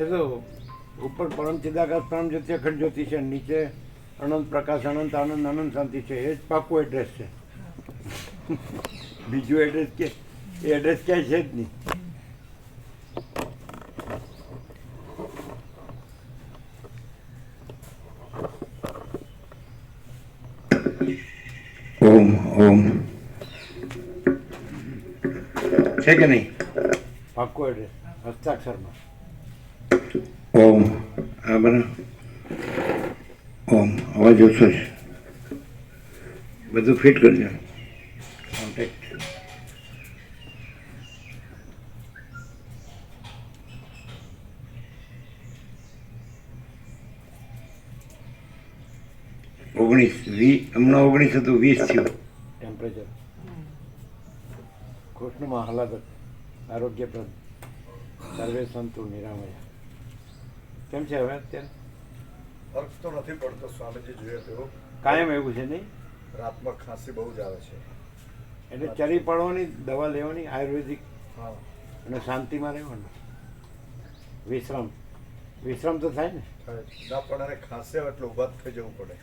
એ તો ઉપર પરમ ચિદાકાશ પરમ જ્યોતિ અખંડ જ્યોતિ છે, નીચે અનંત પ્રકાશ અનંત આનંદ અનંત શાંતિ છે. એ જ પાકું એડ્રેસ છે. બીજું એડ્રેસ કે એ એડ્રેસ ક્યાંય છે જ નહીં. ઓમ ઓમ છે કે નહીં? પાકું એડ્રેસ હસ્તાક્ષરમાં. ઓમ આ બરાબર. ઓમ અવાજ ઓછો છે, બધું ફિટ કરજો. કોન્ટેક્ટ હમણાં 19 હતું, 20 થયું. ટેમ્પરેચર કૃષ્ણમાં હલાદત આરોગ્યપ્રદ સર્વે સંતુ નિરામયા. કેમ છે હવે અત્યારે? ફરક તો નથી પડતો સ્વામીજી, જોઈએ તેવો કાયમ એવું છે નહીં? રાતમાં ખાંસી બહુ જ આવે છે. એટલે ચરી પડવાની, દવા લેવાની આયુર્વેદિક, હા, અને શાંતિમાં રહેવાનું. વિશ્રામ વિશ્રામ તો થાય ને. થાય ના પણ એને ખાંસી આવે એટલે ઊભા જ થઈ જવું પડે.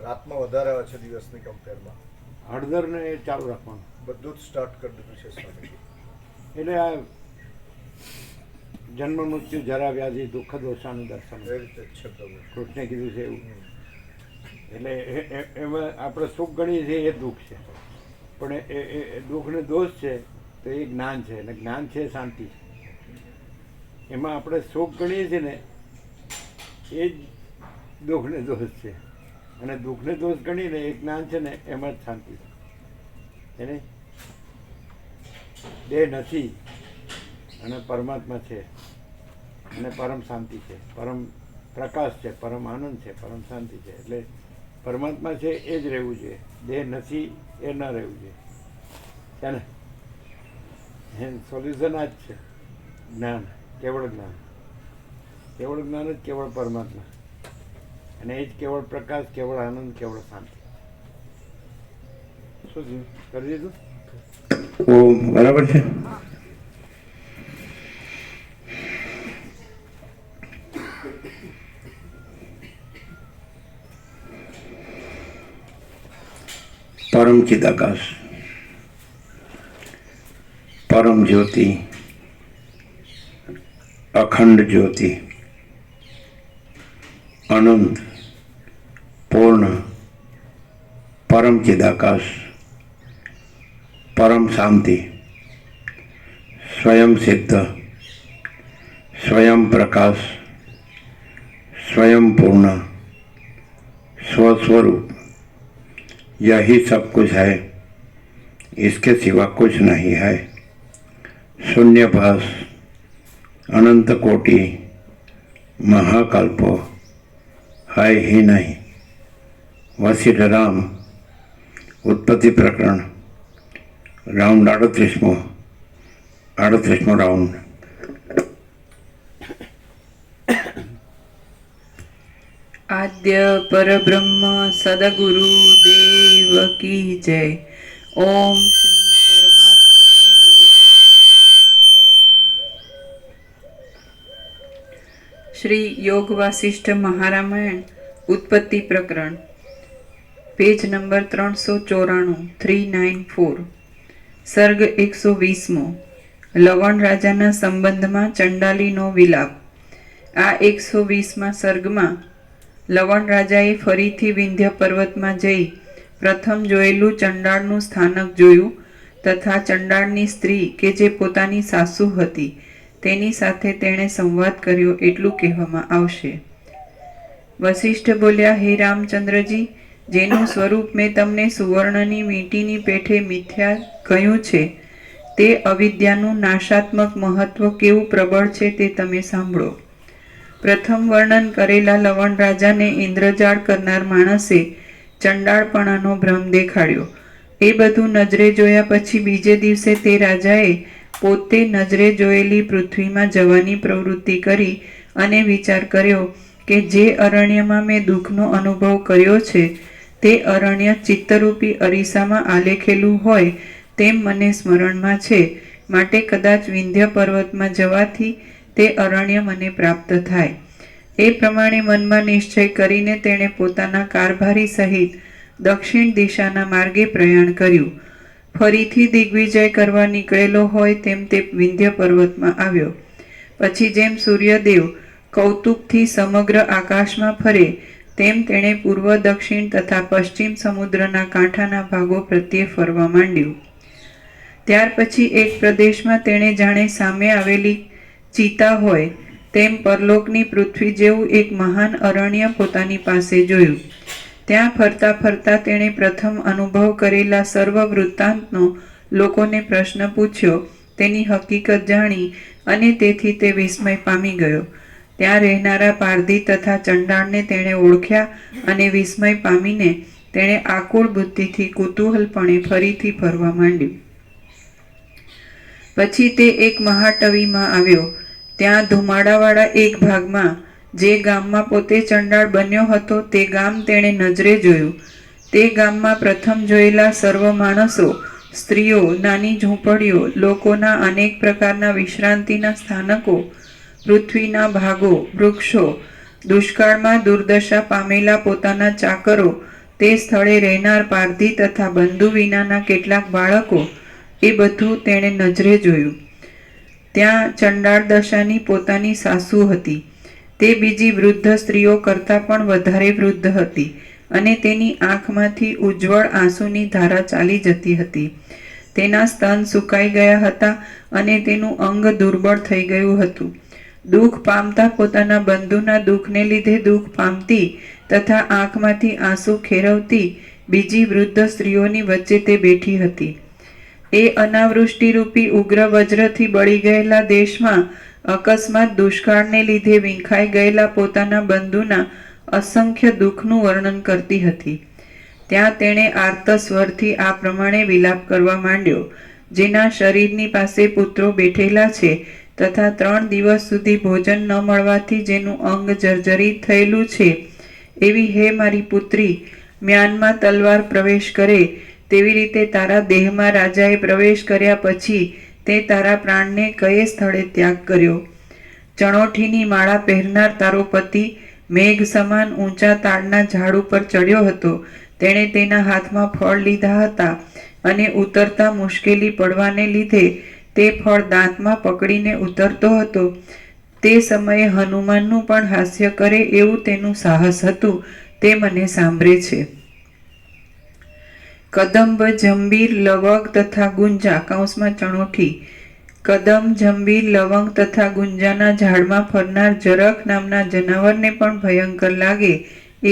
રાતમાં વધારે આવે છે દિવસની કમ્પેરમાં. હળદર ને એ ચાલુ રાખવાનું. બધું જ સ્ટાર્ટ કરી દીધું છે સ્વામીજી. એટલે આ જન્મ મૃત્યુ જરા વ્યાધિ દુઃખ દોષાનું દર્શન એ રીતે જ છે પ્રભુ. કૃષ્ણે કીધું છે એવું. એટલે એમાં આપણે સુખ ગણીએ છીએ એ દુઃખ છે, પણ એ દુઃખ ને દોષ છે તો એ જ્ઞાન છે, અને જ્ઞાન છે શાંતિ છે. એમાં આપણે સુખ ગણીએ છીએ ને એ જ દુઃખ ને દોષ છે, અને દુઃખ ને દોષ ગણીને એ જ્ઞાન છે ને એમાં જ શાંતિ છે. એને દેહ નથી અને પરમાત્મા છે, અને પરમ શાંતિ છે, પરમ પ્રકાશ છે, પરમ આનંદ છે, પરમ શાંતિ છે. એટલે પરમાત્મા છે એ જ રહેવું જોઈએ, દેહ નથી એ ન રહેવું જોઈએ. છે ને? સોલ્યુશન આ જ છે, જ્ઞાન, કેવળ જ્ઞાન. કેવળ જ્ઞાન જ કેવળ પરમાત્મા, અને એ જ કેવળ પ્રકાશ, કેવળ આનંદ, કેવળ શાંતિ. શું થયું? કરી દીધું? ઓમ બરાબર છે. પરમ ચિદાકાશ, પરમ જ્યોતિ, અખંડ જ્યોતિ, અનંત પૂર્ણ પરમ ચિદાકાશ, પરમ શાંતિ, स्वयं सिद्ध, स्वयं प्रकाश, स्वयं पूर्ण, स्वस्वरूप, यही सब कुछ है, इसके सिवा कुछ नहीं है. शून्यभास, अनंत कोटि, महाकल्पो है ही नहीं. वशिष्ठ राम उत्पत्ति प्रकरण राउंड 38मो राउंड. आद्य परब्रह्म सदगुरु देव की जय. ओम श्री परमात्मने नमः. श्री योग वासिष्ठ महारामायण उत्पत्ति प्रकरण पेज नंबर 394 394. सर्ग 120मो. લવણ રાજાના સંબંધમાં ચંડાલીનો વિલાપ. આ 120મા સર્ગમાં લવણ રાજાએ ફરીથી વિંધ્ય પર્વતમાં જઈ પ્રથમ જોયેલું ચંડાળનું સ્થાનક જોયું, તથા ચંડાળની સ્ત્રી કે જે પોતાની સાસુ હતી તેની સાથે તેણે સંવાદ કર્યો એટલું કહેવામાં આવશે. વશિષ્ઠ બોલ્યા, હે રામચંદ્રજી, જેનું સ્વરૂપ મેં તમને સુવર્ણની વીંટીની પેઠે મિથ્યા કહ્યું છે, તે અવિદ્યાનું નાશાત્મક મહત્વ કેવું પ્રબળ છે તે તમે સાંભળો. પ્રથમ વર્ણન કરેલા લવણ રાજાને ઇન્દ્રજાળ કરનાર માણસે ચંડાળપણાનો ભ્રમ દેખાડ્યો. એ બધું નજરે જોયા પછી બીજે દિવસે તે રાજાએ પોતે નજરે જોયેલી પૃથ્વીમાં જવાની પ્રવૃત્તિ કરી અને વિચાર કર્યો કે જે અરણ્યમાં મેં દુઃખનો અનુભવ કર્યો છે તે અરણ્ય ચિત્તરૂપી અરીસામાં આલેખેલું હોય તેમ મને સ્મરણમાં છે. માટે કદાચ વિંધ્ય પર્વતમાં જવાથી તે તે અરણ્ય મને પ્રાપ્ત થાય. એ પ્રમાણે મનમાં નિશ્ચય કરીને તેણે પોતાના કારભારી સહિત દક્ષિણ દિશાના માર્ગે પ્રયાણ કર્યું. ફરીથી દિગ્વિજય કરવા નીકળેલો હોય તેમ તે વિંધ્ય પર્વતમાં આવ્યો. પછી જેમ સૂર્યદેવ કૌતુકથી સમગ્ર આકાશમાં ફરે તેમ તેણે પૂર્વ, દક્ષિણ તથા પશ્ચિમ સમુદ્રના કાંઠાના ભાગો પ્રત્યે ફરવા માંડ્યું. ત્યાર પછી એક પ્રદેશમાં તેણે જાણે સામે આવેલી ચિતા હોય તેમ પરલોકની પૃથ્વી જેવું એક મહાન અરણ્ય પોતાની પાસે જોયું. ત્યાં ફરતા ફરતા તેણે પ્રથમ અનુભવ કરેલા સર્વ વૃત્તાંતનો લોકોને પ્રશ્ન પૂછ્યો. તેની હકીકત જાણી અને તેથી તે વિસ્મય પામી ગયો. ત્યાં રહેનારા પારધી તથા ચંડાળને તેણે ઓળખ્યા અને વિસ્મય પામીને તેણે આકુળ બુદ્ધિથી કુતૂહલપણે ફરીથી ફરવા માંડ્યું. પછી તે એક મહાટવીમાં આવ્યો. ત્યાં ધુમાડાવાળા એક ભાગમાં જે ગામમાં પોતે ચંડાળ બન્યો હતો તે ગામ તેણે નજરે જોયું. તે ગામમાં પ્રથમ જોયેલા સર્વ માણસો, સ્ત્રીઓ, નાની ઝૂંપડીઓ, લોકોના અનેક પ્રકારના વિશ્રાંતિના સ્થાનકો, પૃથ્વીના ભાગો, વૃક્ષો, દુષ્કાળમાં દુર્દશા પામેલા પોતાના ચાકરો, તે સ્થળે રહેનાર પારધી તથા બંધુ વિનાના કેટલાક બાળકો, એ બધું તેણે નજરે જોયું. ત્યાં ચંડાળ દશાની પોતાની સાસુ હતી. તે બીજી વૃદ્ધ સ્ત્રીઓ કરતાં પણ વધારે વૃદ્ધ હતી અને તેની આંખમાંથી ઉજ્જવળ આંસુની ધારા ચાલી જતી હતી. તેના સ્તન સુકાઈ ગયા હતા અને તેનું અંગ દુર્બળ થઈ ગયું હતું. દુઃખ પામતા પોતાના બંધુના દુઃખને લીધે દુઃખ પામતી તથા આંખમાંથી આંસુ ખેરવતી બીજી વૃદ્ધ સ્ત્રીઓની વચ્ચે તે બેઠી હતી. એ અનાવૃષ્ટિરૂપી ઉગ્ર વજ્રથી બળી ગયેલા દેશમાં અકસ્માત દુષ્કાળને લીધે વિંખાઈ ગયેલા પોતાના બંધુના અસંખ્ય દુઃખનું વર્ણન કરતી હતી. ત્યાં તેણે આર્ત સ્વરથી આ પ્રમાણે વિલાપ કરવા માંડ્યો. જેના શરીરની પાસે પુત્રો બેઠેલા છે તથા 3 દિવસ સુધી ભોજન ન મળવાથી જેનું અંગ જર્જરિત થયેલું છે, એવી હે મારી પુત્રી, મ્યાનમાં તલવાર પ્રવેશ કરે તેવી રીતે તારા દેહમાં રાજાએ પ્રવેશ કર્યા પછી તે તારા પ્રાણને કયે સ્થળે ત્યાગ કર્યો. ચણોઠીની માળા પહેરનાર તારો પતિ મેઘ સમાન ઊંચા તાડના ઝાડ ઉપર ચડ્યો હતો. તેણે તેના હાથમાં ફળ લીધા હતા અને ઉતરતા મુશ્કેલી પડવાને લીધે તે ફળ દાંતમાં પકડીને ઉતરતો હતો. તે સમયે હનુમાનનું પણ હાસ્ય કરે એવું તેનું સાહસ હતું. તે મને સાંભળે છે. કદંબ, જંબીર, લવંગ તથા ગુંજા કૌંસમાં ચણોઠી. કદમ, જંબીર, લવંગ તથા ગુંજાના ઝાડમાં ફરનાર જરખ નામના જનાવરને પણ ભયંકર લાગે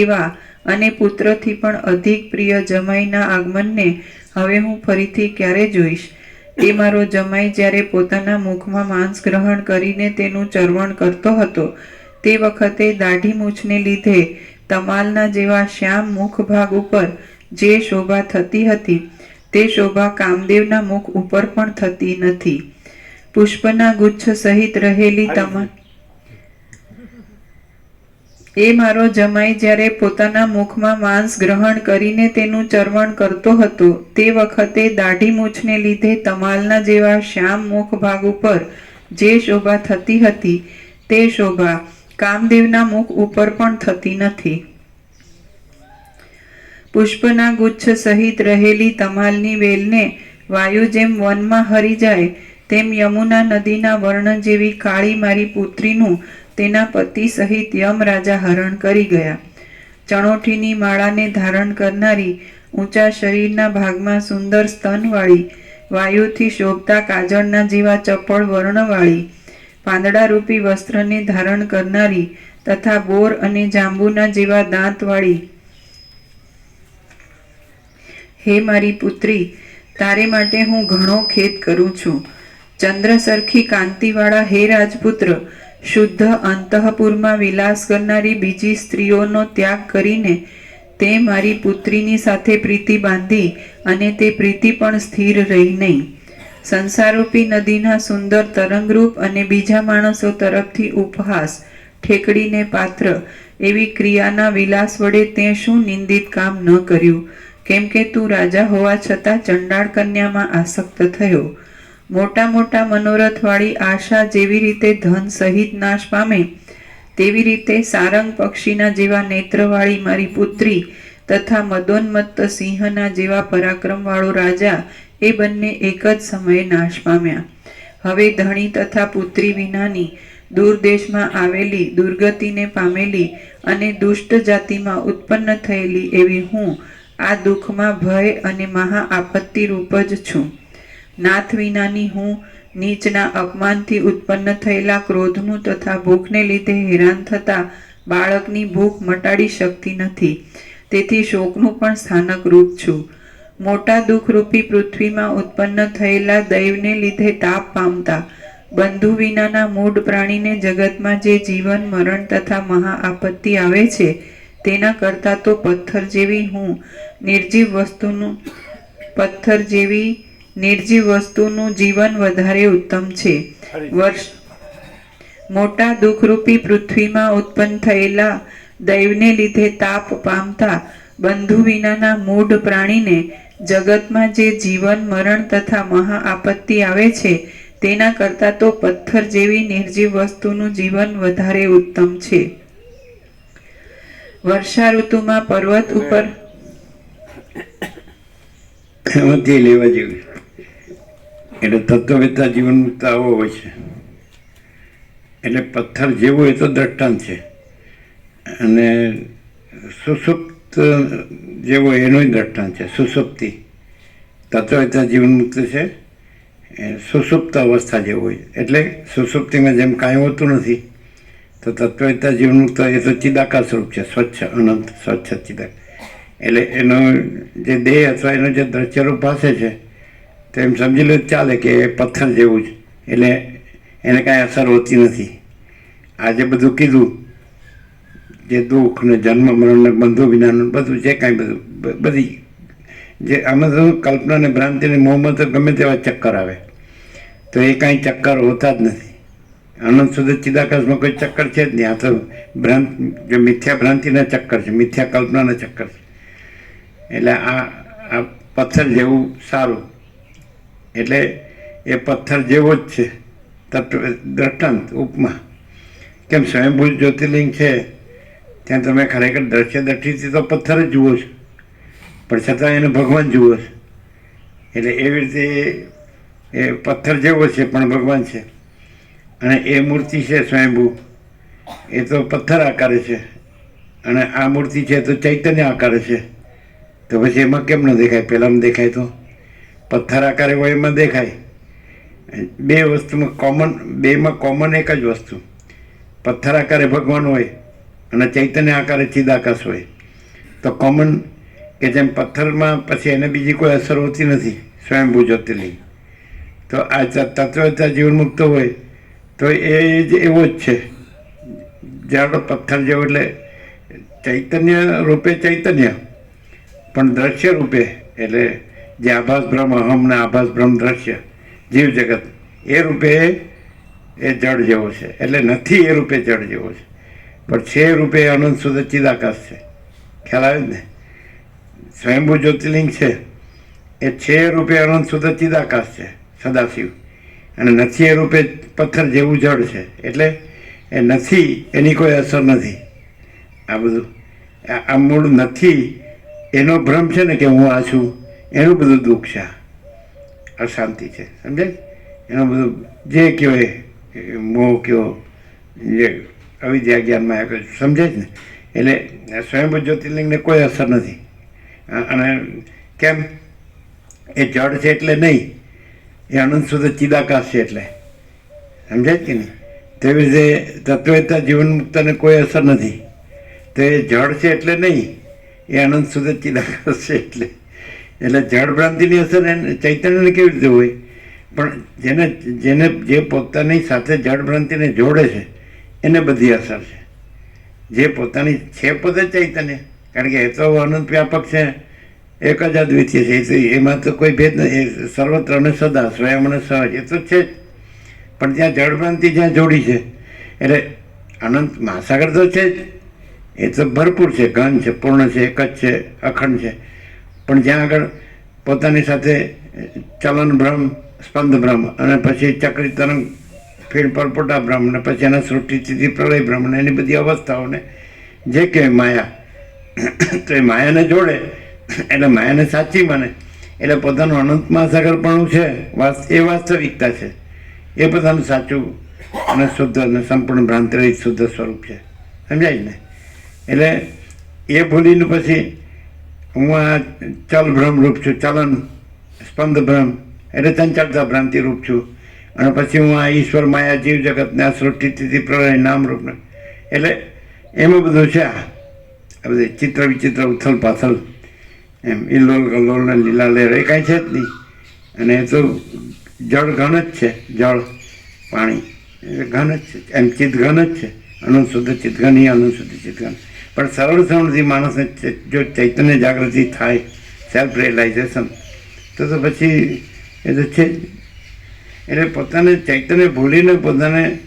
એવા અને પુત્રથી પણ અધિક પ્રિય જમાઈના આગમનને હવે હું ફરીથી ક્યારે જોઈશ? એ મારો જમાઈ જ્યારે પોતાના મુખમાં માંસ ગ્રહણ કરીને તેનું ચરવણ કરતો હતો તે વખતે દાઢી મૂછને લીધે તમાલના જેવા શ્યામ મુખ ભાગ ઉપર જે શોભા થતી હતી તે શોભા કામદેવના મુખ ઉપર પણ થતી નથી. પુષ્પના ગુચ્છ સહિત રહેલી એ મારો જમાઈ જ્યારે પોતાના મુખમાં માંસ ગ્રહણ કરીને તેનું ચરવણ કરતો હતો તે વખતે દાઢી મૂછને લીધે તમાલના જેવા શ્યામ મુખ ભાગ ઉપર જે શોભા થતી હતી તે શોભા કામદેવના મુખ ઉપર પણ થતી નથી. પુષ્પના ગુચ્છ સહિત રહેલી તમાલની વેલને વાયુ જેમ વનમાં હરી જાય તેમ યમુના નદીના વર્ણ જેવી કાળી મારી પુત્રીનું તેના પતિ સહિત યમ રાજા હરણ કરી ગયા. ચણોઠીની માળાને ધારણ કરનારી, ઊંચા શરીરના ભાગમાં સુંદર સ્તનવાળી, વાયુથી શોભતા કાજળના જેવા ચપળ વર્ણવાળી, પાંદડારૂપી વસ્ત્રને ધારણ કરનારી તથા બોર અને જાંબુના જેવા દાંતવાળી, હે મારી પુત્રી, તારે માટે હું ઘણો ખેદ કરું છું. ચંદ્ર સરખી કાંતિવાળા હે રાજપુત્ર, શુદ્ધ અંતઃપુરમાં વિલાસ કરનારી બીજી સ્ત્રીઓનો ત્યાગ કરીને તે મારી પુત્રીની સાથે પ્રીતિ બાંધી અને તે પ્રીતિ પણ સ્થિર રહી નહીં. સંસારરૂપી નદીના સુંદર તરંગરૂપ અને બીજા માણસો તરફથી ઉપહાસ, ઠેકડીને પાત્ર એવી ક્રિયાના વિલાસ વડે તે શું નિંદિત કામ ન કર્યું? કેમ કે તું રાજા હોવા છતાં ચંડાળ કન્યામાં આસક્ત થયો. મોટા મોટા મનોરથવાળી આશા જેવી રીતે ધન સહિત નાશ પામે, તેવી રીતે સારંગ પક્ષીના જેવા નેત્રવાળી મારી પુત્રી તથા મદોન્મત્ત સિંહના જેવા પરાક્રમવાળો રાજા એ બંને એક જ સમયે નાશ પામ્યા. હવે ધણી તથા પુત્રી વિનાની દૂર દેશમાં આવેલી, દુર્ગતિને પામેલી અને દુષ્ટ જાતિમાં ઉત્પન્ન થયેલી એવી હું આ દુઃખમાં ભય અને મહા આપત્તિ રૂપ જ છું. નાથ વિનાની હું નીચના અપમાનથી ઉત્પન્ન થયેલા ક્રોધનું તથા ભૂખને લીધે હેરાન થતા બાળકની ભૂખ મટાડી શકતી નથી, તેથી શોકનું પણ સ્થાનક રૂપ છું. મોટા દુઃખરૂપી પૃથ્વીમાં ઉત્પન્ન થયેલા દૈવને લીધે તાપ પામતા બંધુ વિનાના મૂઢ પ્રાણીને જગતમાં જે જીવન મરણ તથા મહા આપત્તિ આવે છે, તેના કરતાં તો પથ્થર જેવી હું નિર્જીવ વસ્તુનું જીવન વધારે ઉત્તમ છે. મોટા દુઃખરૂપી પૃથ્વીમાં ઉત્પન્ન થયેલા દૈવને લીધે તાપ પામતા બંધુ વિનાના મૂઢ પ્રાણીને જગતમાં જે જીવન મરણ તથા મહા આપત્તિ આવે છે, તેના કરતાં તો પથ્થર જેવી નિર્જીવ વસ્તુનું જીવન વધારે ઉત્તમ છે. વર્ષા ઋતુમાં પર્વત ઉપર એમાંથી લેવા જેવું. એટલે તત્વવેતા જીવન મુક્ત આવો હોય છે. એટલે પથ્થર જેવો એ તો દ્રષ્ટાંત છે, અને સુસુપ્ત જેવો એનો દ્રષ્ટાંત છે. સુસુપ્તિ તત્વવેતા જીવન મુક્ત છે, સુસુપ્ત અવસ્થા જેવું હોય. એટલે સુસુપ્તિમાં જેમ કાંઈ હોતું નથી, તો તત્વવેતા જીવન મુક્ત એ તો ચિદાકાશ રૂપ છે, સ્વચ્છ અનંત સ્વચ્છ ચિદાકાશ. એટલે એનો જે દેહ અથવા એનો જે દ્રશ્યરૂપ ભાષે છે, તો એમ સમજી લો ચાલે કે એ પથ્થર જેવું જ. એટલે એને કાંઈ અસર હોતી નથી. આ જે બધું કીધું, જે દુઃખ ને જન્મ મરણ ને બંધુ વિનાનું બધું જે કાંઈ બધું બધી જે આમાં તો કલ્પના ને ભ્રાંતિ ને મોહમાં તો ગમે તેવા ચક્કર આવે, તો એ કાંઈ ચક્કર હોતા જ નથી. અનંત સુધી ચિદાકાશમાં કોઈ ચક્કર છે જ નહીં. આ તો જે મિથ્યા ભ્રાંતિના ચક્કર છે, મિથ્યા કલ્પનાના ચક્કર છે. એટલે આ પથ્થર જેવું સારું, એટલે એ પથ્થર જેવો જ છે. દ્રષ્ટાંત ઉપમા. કેમ સ્વયંભૂ જ્યોતિર્લિંગ છે ત્યાં તમે ખરેખર દ્રષ્ટિથી તો પથ્થર જ જુઓ છો, પણ છતાં એને ભગવાન જુઓ છો. એટલે એવી રીતે એ પથ્થર જેવો છે પણ ભગવાન છે. અને એ મૂર્તિ છે સ્વયંભૂ, એ તો પથ્થર આકારે છે, અને આ મૂર્તિ છે તો ચૈતન્ય આકારે છે. તો પછી એમાં કેમ ન દેખાય? પહેલાંમાં દેખાય તો પથ્થર આકારે હોય એમાં દેખાય. બે વસ્તુમાં બેમાં કોમન એક જ વસ્તુ, પથ્થર આકારે ભગવાન હોય અને ચૈતન્ય આકારે ચિદાકાશ હોય. તો કોમન કે જેમ પથ્થરમાં પછી એને બીજી કોઈ અસર હોતી નથી, સ્વયંભૂ જ્યોતિર્લિંગ. તો આ તત્વવેતા જીવન મુક્ત હોય તો એ જ એવો જ છે. જાડો પથ્થર જેવો, એટલે ચૈતન્ય રૂપે ચૈતન્ય, પણ દ્રશ્ય રૂપે એટલે જે આભાસ બ્રહ્મ અહમને આભાસ બ્રહ્મ દ્રશ્ય જીવ જગત, એ રૂપે એ જળ જેવો છે. એટલે નથી એ રૂપે જળ જેવો છે, પણ છે રૂપે અનંત શુદ્ધ ચિદાકાશ છે. ખ્યાલ આવે ને? સ્વયંભૂ જ્યોતિર્લિંગ છે એ છે રૂપે અનંત શુદ્ધ ચિદાકાશ છે, સદાશિવ. અને નથી એ રૂપે પથ્થર જેવું જળ છે. એટલે એ નથી એની કોઈ અસર નથી. આ બધું આ મૂળ નથી એનો ભ્રમ છે ને કે હું આ છું, એનું બધું દુઃખ છે, અશાંતિ છે. સમજાય? એનું બધું જે કયો એ મોહ કયો, જે અવિદ્યા જ્ઞાનમાં આવ્યો, સમજાય ને? એટલે સ્વયંભૂ જ્યોતિર્લિંગને કોઈ અસર નથી. અને કેમ? એ જળ છે એટલે નહીં, એ અનંત શુદ્ધ ચિદાકાશ છે એટલે. સમજાય કે નહીં? તેવી રીતે તત્વવેતા જીવન મુક્તને કોઈ અસર નથી. તો એ જળ છે એટલે નહીં, એ અનંત શુદ્ધ ચિદાકાશ છે એટલે. એટલે જળ ભ્રાંતિની અસર એને ચૈતન્યને કેવી રીતે હોય? પણ જેને જે પોતાની સાથે જળ ભ્રાંતિને જોડે છે એને બધી અસર છે. જે પોતાની છે પોતે ચૈતન્ય, કારણ કે એ તો અનંત વ્યાપક છે, એક જ અદ્વિતીય છે. એ તો એમાં તો કોઈ ભેદ નથી. એ સર્વત્ર અને સદા સ્વયં અને સહજ એ તો છે જ. પણ ત્યાં જળભ્રાંતિ જ્યાં જોડી છે, એટલે અનંત મહાસાગર તો છે જ, એ તો ભરપૂર છે, ઘન છે, પૂર્ણ છે, એક જ છે, અખંડ છે. પણ જ્યાં આગળ પોતાની સાથે ચલન ભ્રમ સ્પંદ બ્રહ્મ, અને પછી ચક્રી તરંગ ફીણ પરપોટા બ્રહ્મ, અને પછી એના સૃષ્ટિ સ્થિતિ પ્રલય બ્રહ્મ, અને એની બધી અવસ્થાઓને જે કહેવાય માયા. તો એ માયાને જોડે એટલે માયાને સાચી માને એટલે પોતાનું અનંત મહાસાગરપણું છે એ વાસ્તવિકતા છે, એ પોતાનું સાચું અને શુદ્ધ અને સંપૂર્ણ ભ્રાંતિરહિત શુદ્ધ સ્વરૂપ છે. સમજાય ને? એટલે એ ભૂલીને પછી હું આ ચલ ભ્રમરૂપ છું, ચલન સ્પંદ ભ્રમ એટલે ચંચળતા ભ્રાંતિ રૂપ છું, અને પછી હું આ ઈશ્વર માયા જીવ જગતને આ સૃષ્ટિ સ્થિતિ પ્રલય નામરૂપને એટલે એમાં બધું છે. આ બધી ચિત્ર વિચિત્ર ઉથલ પાથલ એમ ઇલ્લોલ કલ્લોલ ને લીલા લહેર એ કાંઈ છે જ નહીં. અને એ તો જળ ઘન જ છે, જળ પાણી એ ઘન જ છે, એમ ચિત્ત ઘન જ છે, અનંત શુદ્ધ ચિત્તઘન એ અનંત શુદ્ધ ચિત્તઘન. પણ સરળ શ્રવણથી માણસને જો ચૈતન્ય જાગૃતિ થાય, સેલ્ફ રિયલાઇઝેશન, તો પછી એ તો છે જ. એટલે પોતાને ચૈતન્ય ભૂલીને પોતાને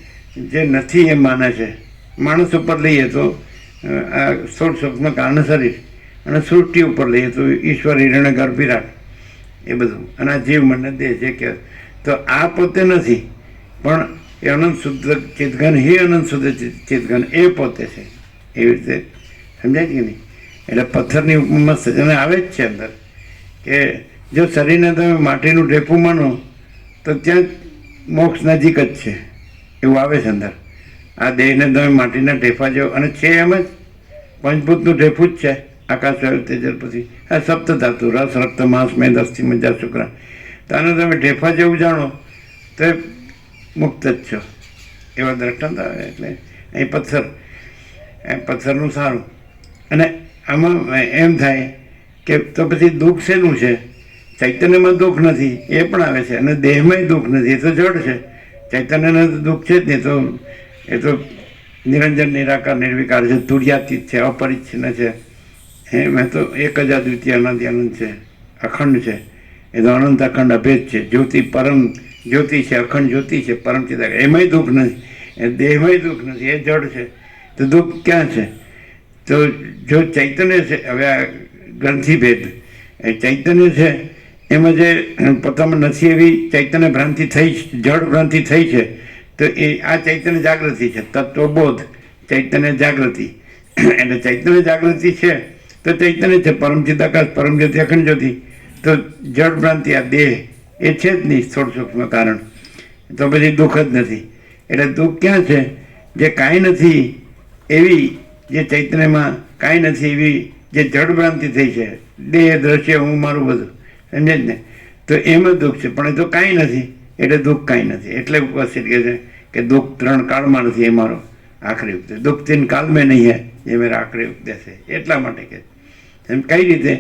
જે નથી એ માને છે. માણસ ઉપર લઈએ તો આ સ્થૂળ સૂક્ષ્મ કારણ શરીર, અને સૃષ્ટિ ઉપર લઈએ તો ઈશ્વર હિરણ્ય ગર્ભ વિરાટ એ બધું, અને આ જીવ મને દેહ જે કે. તો આ પોતે નથી, પણ એ અનંત શુદ્ધ ચિત્તઘન હે અનંત શુદ્ધ ચિત્તઘન એ પોતે છે. એવી રીતે સમજાય કે નહીં? એટલે પથ્થરની ઉપમામાં સજને આવે જ છે અંદર કે જો શરીરને તમે માટીનું ઢેફું માનો તો ત્યાં મોક્ષ નજીક જ છે, એવું આવે છે અંદર. આ દેહને તમે માટીના ઢેફા જેવો, અને છે એમ જ પંચભૂતનું ઢેફું જ છે, આકાશ વાયુ તેજલ પછી આ સપ્ત ધાતુ રસ રક્ત માંસ મેદ અસ્થિ મજ્જા શુક્ર. તો આને તમે ઢેફા જેવું જાણો તો એ મુક્ત જ છો, એવા દ્રષ્ટાંત આવે. એટલે અહીં પથ્થરનું સારું. અને આમાં એમ થાય કે તો પછી દુઃખ શેનું છે? ચૈતન્યમાં દુઃખ નથી એ પણ આવે છે, અને દેહમાંય દુઃખ નથી, એ તો જડ છે. ચૈતન્યને તો દુઃખ છે જ નહીં, તો એ તો નિરંજન નિરાકાર નિર્વિકાર છે, તુર્યાતીત છે, અપરિચ્છિન્ન છે. એમાં તો એક જ અદ્વિતીય અનંત અનંત છે, અખંડ છે. એ તો અનંત અખંડ અભેદ છે. જ્યોતિ પરમ જ્યોતિ છે, અખંડ જ્યોતિ છે, પરમ ચિદાકાર. એમાંય દુઃખ નથી, એ દેહમાંય દુઃખ નથી, એ જડ છે. તો દુઃખ ક્યાં છે? તો જો ચૈતન્ય છે, હવે આ ગ્રંથિભેદ એ ચૈતન્ય છે, એમાં જે પોતામાં નથી એવી ચૈતન્ય ભ્રાંતિ થઈ, જડ ભ્રાંતિ થઈ છે, તો એ આ ચૈતન્ય જાગૃતિ છે. તત્વબોધ ચૈતન્ય જાગૃતિ, એટલે ચૈતન્ય જાગૃતિ છે તો ચૈતન્ય છે, પરમ ચિદાકાશ પરમ જ્યોતિ અખંડ જ્યોતિ. તો જડ ભ્રાંતિ આ દેહ એ છે જ નહીં, સ્થૂળ સૂક્ષ્મ કારણ. તો પછી દુઃખ જ નથી. એટલે દુઃખ ક્યાં છે? જે કાંઈ નથી એવી, જે ચૈતન્યમાં કાંઈ નથી એવી જે જડ ભ્રાંતિ થઈ છે, દેહ દ્રશ્ય હું મારું બધું, સમજે જ ને? તો એમાં દુઃખ છે, પણ એ તો કાંઈ નથી એટલે દુઃખ કાંઈ નથી. એટલે ઉપસ્થિત કહે છે કે દુઃખ ત્રણ કાળમાં નથી, એ મારો આખરી ઉપદેશ. દુઃખ તીન કાલ મેં નહીં હે, એ મેરા આખરી ઉપદેશ છે. એટલા માટે કે એમ કઈ રીતે?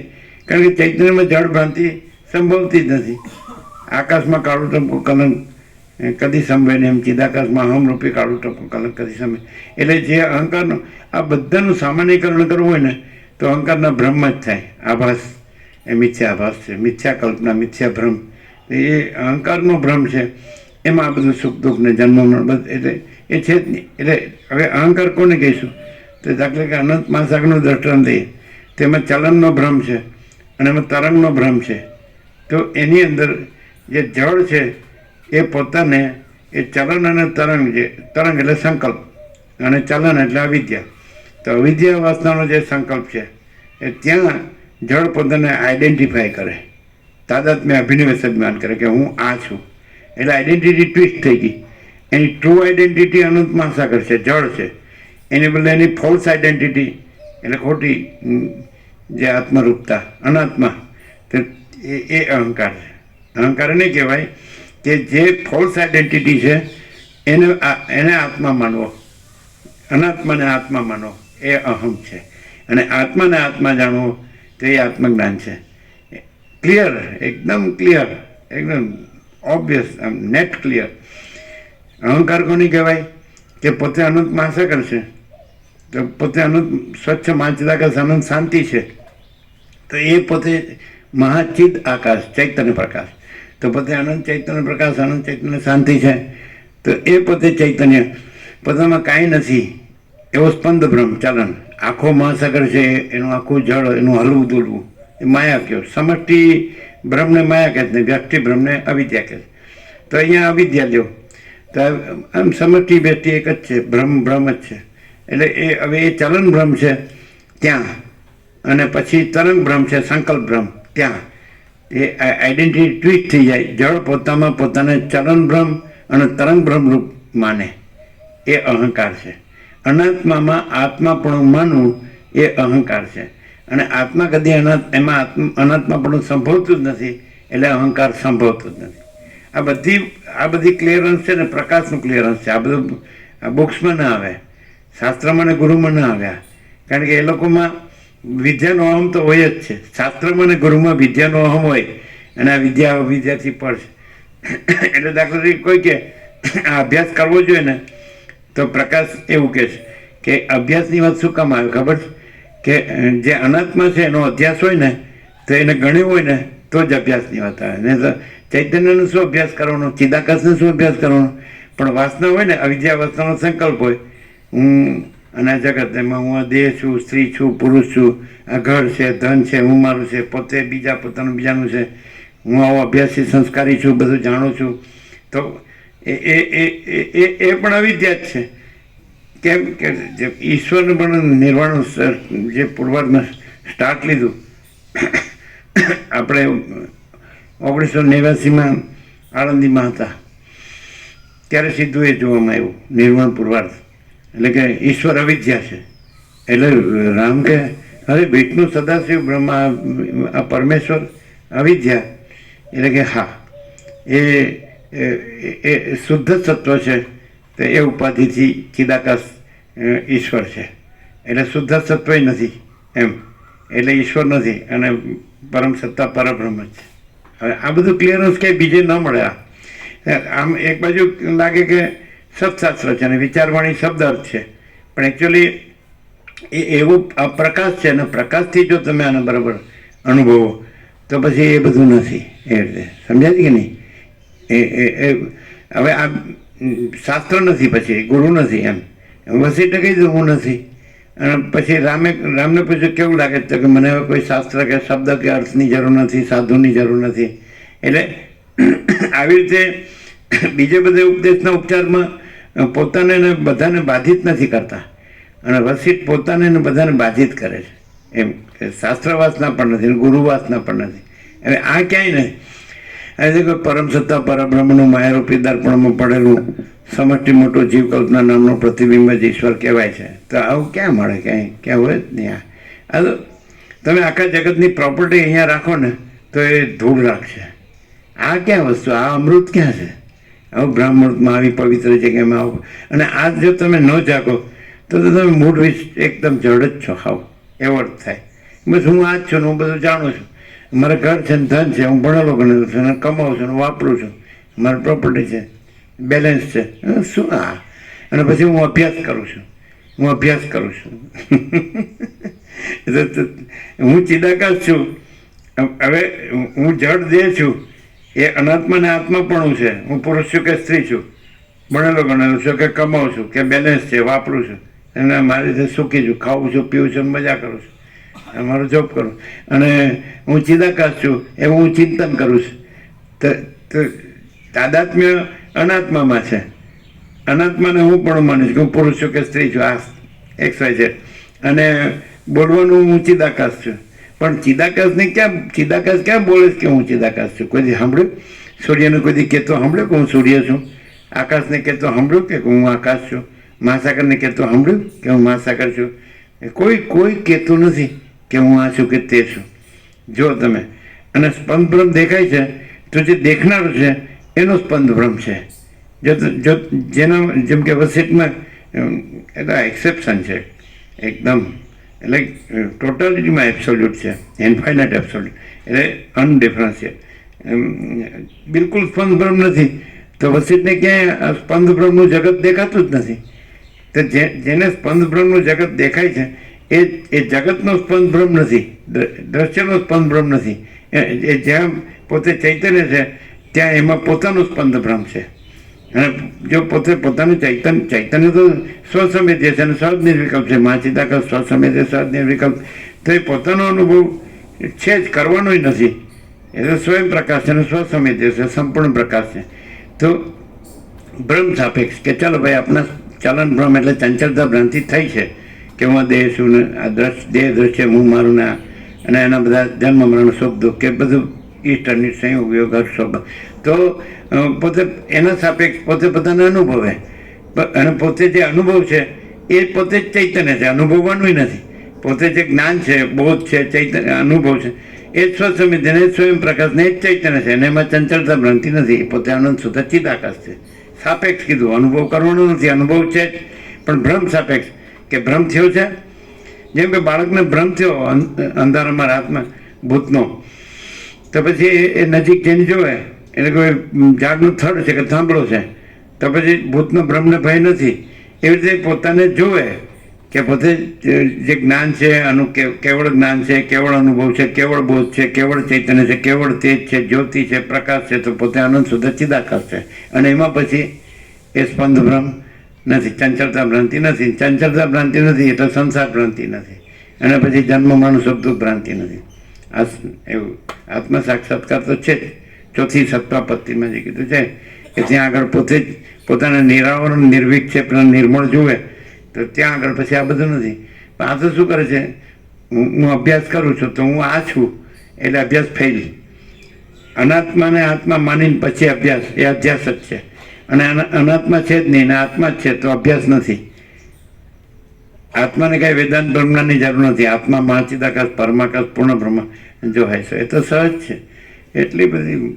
કારણ કે ચૈતન્યમાં જળ ભ્રાંતિ સંભવતી જ નથી. આકાશમાં કાળું ટપકું કલંક કદી સંભવે ને, એમ ચિદાકાશમાં અહમરૂપી કાળું ટપકું કલંક કદી સંભવે. એટલે જે અહંકારનું આ બધાનું સામાન્યકરણ કરવું હોય ને તો અહંકારના ભ્રમ જ થાય. આભાસ એ મિથ્યા આભાસ છે, મિથ્યા કલ્પના, મિથ્યા ભ્રમ. એ અહંકારનો ભ્રમ છે. એમાં આ બધું સુખ દુઃખ ને જન્મ બધું એટલે એ છે જ નહીં. એટલે હવે અહંકાર કોને કહીશું? તો દાખલા કે અનંત મહાસાગરનું દ્રષ્ટાંત લઈએ, તેમાં ચલનનો ભ્રમ છે અને એમાં તરંગનો ભ્રમ છે. તો એની અંદર જે જળ છે એ પોતાને એ ચલન અને તરંગ, જે તરંગ એટલે સંકલ્પ અને ચલન એટલે અવિદ્યા. તો અવિદ્યા વાસનાનો જે સંકલ્પ છે એ ત્યાં જળ પોતાને આઈડેન્ટિફાય કરે, તાદાત્મ્ય અભિનિવેશ અભિમાન કરે કે હું આ છું. એટલે આઈડેન્ટિટી ટ્વિસ્ટ થઈ ગઈ. એની ટ્રુ આઈડેન્ટિટી અનંત મહાસાગર છે, જળ છે. એની બદલે એની ફોલ્સ આઈડેન્ટિટી એટલે ખોટી જે આત્મરૂપતા અનાત્મા, તો એ અહંકાર છે. અહંકાર એને કહેવાય કે જે ફોલ્સ આઈડેન્ટિટી છે એને આત્મા માનવો, અનાત્માને આત્મા માનવો, એ અહમ છે. અને આત્માને આત્મા જાણવો તો એ આત્મજ્ઞાન છે. ક્લિયર, એકદમ ક્લિયર, એકદમ ઓબ્વિયસ, નેટ ક્લિયર. અહંકાર કોની કહેવાય? કે પોતે અનંત મહાસાગર છે, તો પોતે અનંત સ્વચ્છ મહાચિદાકાશ અનંત શાંતિ છે. તો એ પોતે મહાચિદ આકાશ ચૈતન્ય પ્રકાશ, તો પોતે અનંત ચૈતન્ય પ્રકાશ, અનંત ચૈતન્ય શાંતિ છે. તો એ પોતે ચૈતન્ય, પોતામાં કાંઈ નથી એવો સ્પંદ બ્રહ્મ ચલન. આખો મહાસાગર છે, એનું આખું જળ, એનું હલવું દોડવું, એ માયા કહો. સમષ્ટિ બ્રહ્મને માયા કહે છે, વ્યક્તિ બ્રહ્મને અવિદ્યા કહે છે. તો અહીંયા અવિદ્યા લ્યો તો આમ સમષ્ટિ વ્યક્તિ એક જ છે, ભ્રમ ભ્રમ જ છે. એટલે એ હવે એ ચલન ભ્રમ છે ત્યાં, અને પછી તરંગ ભ્રમ છે, સંકલ્પ ભ્રમ ત્યાં. એ આઈડેન્ટિટી ટ્વીટ થઈ જાય. જળ પોતામાં પોતાને ચલન ભ્રમ અને તરંગ ભ્રમ રૂપ માને, એ અહંકાર છે. અનાત્મામાં આત્માપણું માનવું એ અહંકાર છે. અને આત્મા કદી એમાં અનાત્માપણું સંભવતું જ નથી, એટલે અહંકાર સંભવતું જ નથી. આ બધી ક્લિયરન્સ છે ને પ્રકાશનું ક્લિયરન્સ છે. આ બધું બુક્સમાં ના આવે, શાસ્ત્રમાં ને ગુરુમાં ના આવ્યા, કારણ કે એ લોકોમાં વિદ્યાનો અહમ તો હોય જ છે. શાસ્ત્રમાં ને ગુરુમાં વિદ્યાનો અહમ હોય, અને આ વિદ્યા વિદ્યાર્થી પડશે. એટલે દાખલા તરીકે કોઈ કે આ અભ્યાસ કરવો જોઈએ ને, તો પ્રકાશ એવું કહે છે કે અભ્યાસની વાત શું કામ આવે ખબર છે કે જે અનાત્મા છે એનો અભ્યાસ હોય ને, તો એને ગણ્યું હોય ને તો જ અભ્યાસની વાત આવે. નહીં તો ચૈતન્યનો શું અભ્યાસ કરવાનો, ચિદાકાશનો શું અભ્યાસ કરવાનો? પણ વાસના હોય ને, અવિદ્યા વાસનાનો સંકલ્પ હોય, હું અને આ જગત એમાં હું આ દેહ છું, સ્ત્રી છું, પુરુષ છું, આ ઘર છે, ધન છે, હું મારું છે, પોતે બીજા પોતાનું બીજાનું છે, હું આવો અભ્યાસી સંસ્કારી છું, બધું જાણું છું. તો એ પણ અવિદ્યા જ છે. કેમ કે જે ઈશ્વરનું પણ નિર્વાણ જે પૂર્વાર્ધમાં સ્ટાર્ટ લીધું આપણે 1989માં આળંદીમાં હતા ત્યારે સીધું એ જોવામાં આવ્યું, નિર્વાણ પૂર્વાર્ધ એટલે કે ઈશ્વર અવિદ્યા છે. એટલે રામ કે અરે વિષ્ણુ સદાશિવ બ્રહ્મા આ પરમેશ્વર અવિદ્યા, એટલે કે હા એ શુદ્ધ સત્વ છે, તો એ ઉપાધિથી ચિદાકાશ ઈશ્વર છે. એટલે શુદ્ધ સત્વ નથી એમ, એટલે ઈશ્વર નથી, અને પરમ સત્તા પરબ્રહ્મ જ છે. હવે આ બધું ક્લિયરન્સ કંઈ બીજે ન મળે. આમ એક બાજુ લાગે કે સત્શાસ્ત્ર છે અને વિચારવાણી શબ્દ અર્થ છે, પણ એકચ્યુઅલી એ એવું પ્રકાશ છે, અને પ્રકાશથી જો તમે આને બરાબર અનુભવો તો પછી એ બધું નથી. એ રીતે સમજાય કે નહીં? હવે આ શાસ્ત્ર નથી, પછી ગુરુ નથી, એમ વસીટે કહી દઉં હું નથી. અને પછી રામને પૂછ્યું કેવું લાગે તો કે મને હવે કોઈ શાસ્ત્ર કે શબ્દ કે અર્થની જરૂર નથી, સાધુની જરૂર નથી. એટલે આવી રીતે બીજે બધે ઉપદેશના ઉપચારમાં પોતાને ને બધાને બાધિત નથી કરતા, અને વસીટ પોતાને ને બધાને બાધિત કરે છે. એમ કે શાસ્ત્ર વાસના પણ નથી, ગુરુ વાસના પણ નથી. હવે આ ક્યાંય નહીં. આજે કોઈ પરમ સત્તા પરબ્રહ્મનું માયારૂપી દર્પણમાં પડેલું સમષ્ટિ મોટો જીવ કલ્પના નામનો પ્રતિબિંબ જ ઈશ્વર કહેવાય છે. તો આવું ક્યાં મળે? ક્યાં હોય જ નહીં. આ તો તમે આખા જગતની પ્રોપર્ટી અહીંયા રાખો ને તો એ ધૂળ રાખશે. આ ક્યાં વસ્તુ? આ અમૃત ક્યાં છે? આવું બ્રાહ્મણમાં આવી પવિત્ર જગ્યામાં આવો, અને આ જો તમે ન જાગો તો તમે મૂળ વિશ એકદમ જડ જ છો. હાવ એવો જ થાય. બસ હું આ જ છું ને હું બધું જાણું છું, મારા ઘર છે ને ધન છે, હું ભણેલો ગણેલો છું અને કમાઉં છું ને વાપરું છું, મારી પ્રોપર્ટી છે, બેલેન્સ છે, શું આ? અને પછી હું અભ્યાસ કરું છું. હું ચિદાકાશ છું. હવે હું જડ દેહ છું, એ અનાત્મા ને આત્માપણું છે. હું પુરુષ છું કે સ્ત્રી છું, ભણેલો ગણેલો છું કે કમાઉં છું કે બેલેન્સ છે, વાપરું છું, અને મારી રીતે સુખી છું, ખાઉં છું, પીવું છું, મજા કરું છું, મારો જોબ કરું. અને હું ચિદાકાશ છું, એવું હું ચિંતન કરું છું. તો તાદાત્મ્ય અનાત્મામાં છે. અનાત્માને હું પણ માનીશ કે હું પુરુષ છું કે સ્ત્રી છું, આ XY છે. અને બોલવાનું હું ચિદાકાશ છું, પણ ચિદાકાશ ક્યાં બોલે કે હું ચિદાકાશ છું? કોઈ દી સાંભળ્યું? સૂર્યને કોઈ દી કહેતો સાંભળ્યું કે હું સૂર્ય છું? આકાશને કહેતો સાંભળ્યું કે હું આકાશ છું? મહાસાગરને કહેતો સાંભળ્યું કે હું મહાસાગર છું? કોઈ કહેતું નથી કે હું આ છું કે તે છું. જો તમે અને સ્પંદ ભ્રમ દેખાય છે, તો જે દેખનારું છે એનો સ્પંદ ભ્રમ છે. જો જેના જેમ કે વસીટમાં એટલે એક્સેપ્શન છે એકદમ, એટલે ટોટાલિટીમાં એબ્સોલ્યુટ છે, ઇન્ફાઇનાઇટ એબ્સોલ્યુટ, એટલે અનડિફરન્શિયેટ, બિલકુલ સ્પંદ ભ્રમ નથી. તો વસીટને ક્યાંય સ્પંદ ભ્રમનું જગત દેખાતું જ નથી. તો જેને સ્પંદ ભ્રમનું જગત દેખાય છે એ જગતનો સ્પંદ ભ્રમ નથી, દ્રશ્યનો સ્પંદ ભ્રમ નથી. એ જ્યાં પોતે ચૈતન્ય છે ત્યાં એમાં પોતાનો સ્પંદ ભ્રમ છે. અને જો પોતે પોતાનું ચૈતન્ય તો સ્વસમેધ્ય છે અને સહજ નિર્વિકલ્પ છે. માચિદાકાશ સ્વસમેધ્ય સહજ નિર્વિકલ્પ, તો એ પોતાનો અનુભવ છે જ, કરવાનો નથી. એ તો સ્વયં પ્રકાશ છે અને સ્વસમેધ્ય છે, સંપૂર્ણ પ્રકાશ છે. તો ભ્રમ સાપેક્ષ કે ચાલો ભાઈ આપણા ચલન ભ્રમ એટલે ચંચળતા ભ્રાંતિ થઈ છે કે હું આ દેહ છું ને આ દેહ દ્રશ્ય હું મારું ને અને એના બધા જન્મ મરણ સુખ દુઃખ કે બધું ઈષ્ટની સંયોગ યોગ હર્ષ તો પોતે એના સાપેક્ષ પોતે પોતાને અનુભવે અને પોતે જે અનુભવ છે એ પોતે જ ચૈતન્ય છે, અનુભવવાનું નથી. પોતે જે જ્ઞાન છે, બોધ છે, ચૈતન્ય અનુભવ છે એ જ સ્વસમિતિ ને સ્વયં પ્રકાશ ને એ જ ચૈતન્ય છે અને એમાં ચંચળતા ભ્રાંતિ નથી. પોતે આનંદ સુધા ચિદાકાશ છે. સાપેક્ષ કીધું, અનુભવ કરવાનો નથી, અનુભવ છે જ પણ ભ્રમ સાપેક્ષ કે ભ્રમ થયો છે. જેમ કે બાળકને ભ્રમ થયો અંધારામાં રાતમાં ભૂતનો, તો પછી એ નજીક જઈને જોવે એટલે કોઈ ઝાડનું થડ છે કે થાંભલો છે તો પછી ભૂતનો ભ્રમને ભય નથી. એવી રીતે પોતાને જોવે કે પોતે જે જ્ઞાન છે કેવળ જ્ઞાન છે, કેવળ અનુભવ છે, કેવળ બોધ છે, કેવળ ચૈતન્ય છે, કેવળ તેજ છે, જ્યોતિ છે, પ્રકાશ છે, તો પોતે આનંદ શુદ્ધ ચિદાકાશ છે. અને એમાં પછી એ સ્પંદ ભ્રમ નથી, ચંચળતા ભ્રાંતિ નથી. ચંચળતા ભ્રાંતિ નથી એટલે સંસાર ભ્રાંતિ નથી અને પછી જન્મ મરણ સુખ દુઃખ ભ્રાંતિ નથી. આ એવું આત્મ સાક્ષાત્કાર તો છે જ. ચોથી સત્તાપત્તિમાં જે કીધું છે કે ત્યાં આગળ પોતે જ પોતાના નિરાવરણ નિર્વિક્ષેપ નિર્મળ જુએ તો ત્યાં આગળ પછી આ બધું નથી. પણ આ તો શું કરે છે, હું અભ્યાસ કરું છું તો હું આ છું એટલે અભ્યાસ ફેલ. અનાત્માને આત્મા માનીને પછી અભ્યાસ એ અભ્યાસ જ છે અને અનાત્મા છે જ નહીં ને આત્મા જ છે તો અભ્યાસ નથી. આત્માને કાંઈ વેદાંત બ્રહ્મની જરૂર નથી. આત્મા મહાચિદાકાશ પરમાકાશ પૂર્ણ બ્રહ્મ જો હોય છે એ તો સહજ છે. એટલી બધી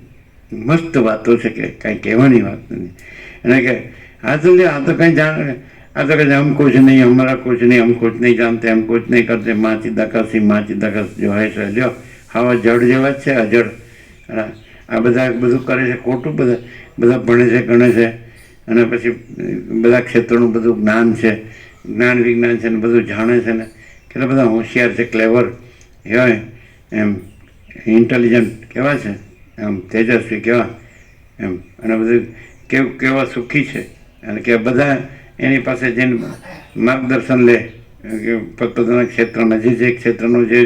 મસ્ત વાતો છે કે કાંઈ કહેવાની વાત નથી. અને કે આ તો કંઈ જાણ આ તો કહે હમ કુછ નહીં, હમારા કુછ નહીં, હમ કુછ નહીં જાણતે, હમ કુછ નહીં કરતે, મહાચિદાકાશ જો હોય છે લ્યો હવા જળ જેવા જ છે, અજળ. આ બધા બધું કરે છે ખોટું. બધા ભણે છે ગણે છે અને પછી બધા ક્ષેત્રોનું બધું જ્ઞાન છે, જ્ઞાન વિજ્ઞાન છે ને બધું જાણે છે ને કેટલા બધા હોશિયાર છે, ક્લેવર કહેવાય એમ, ઇન્ટેલિજન્ટ કહેવાય છે એમ, તેજસ્વી કહેવાય એમ. અને બધું કેવા સુખી છે અને કે બધા એની પાસે જઈને માર્ગદર્શન લે કે પોતપોતાના ક્ષેત્રમાં જે ક્ષેત્રનો જે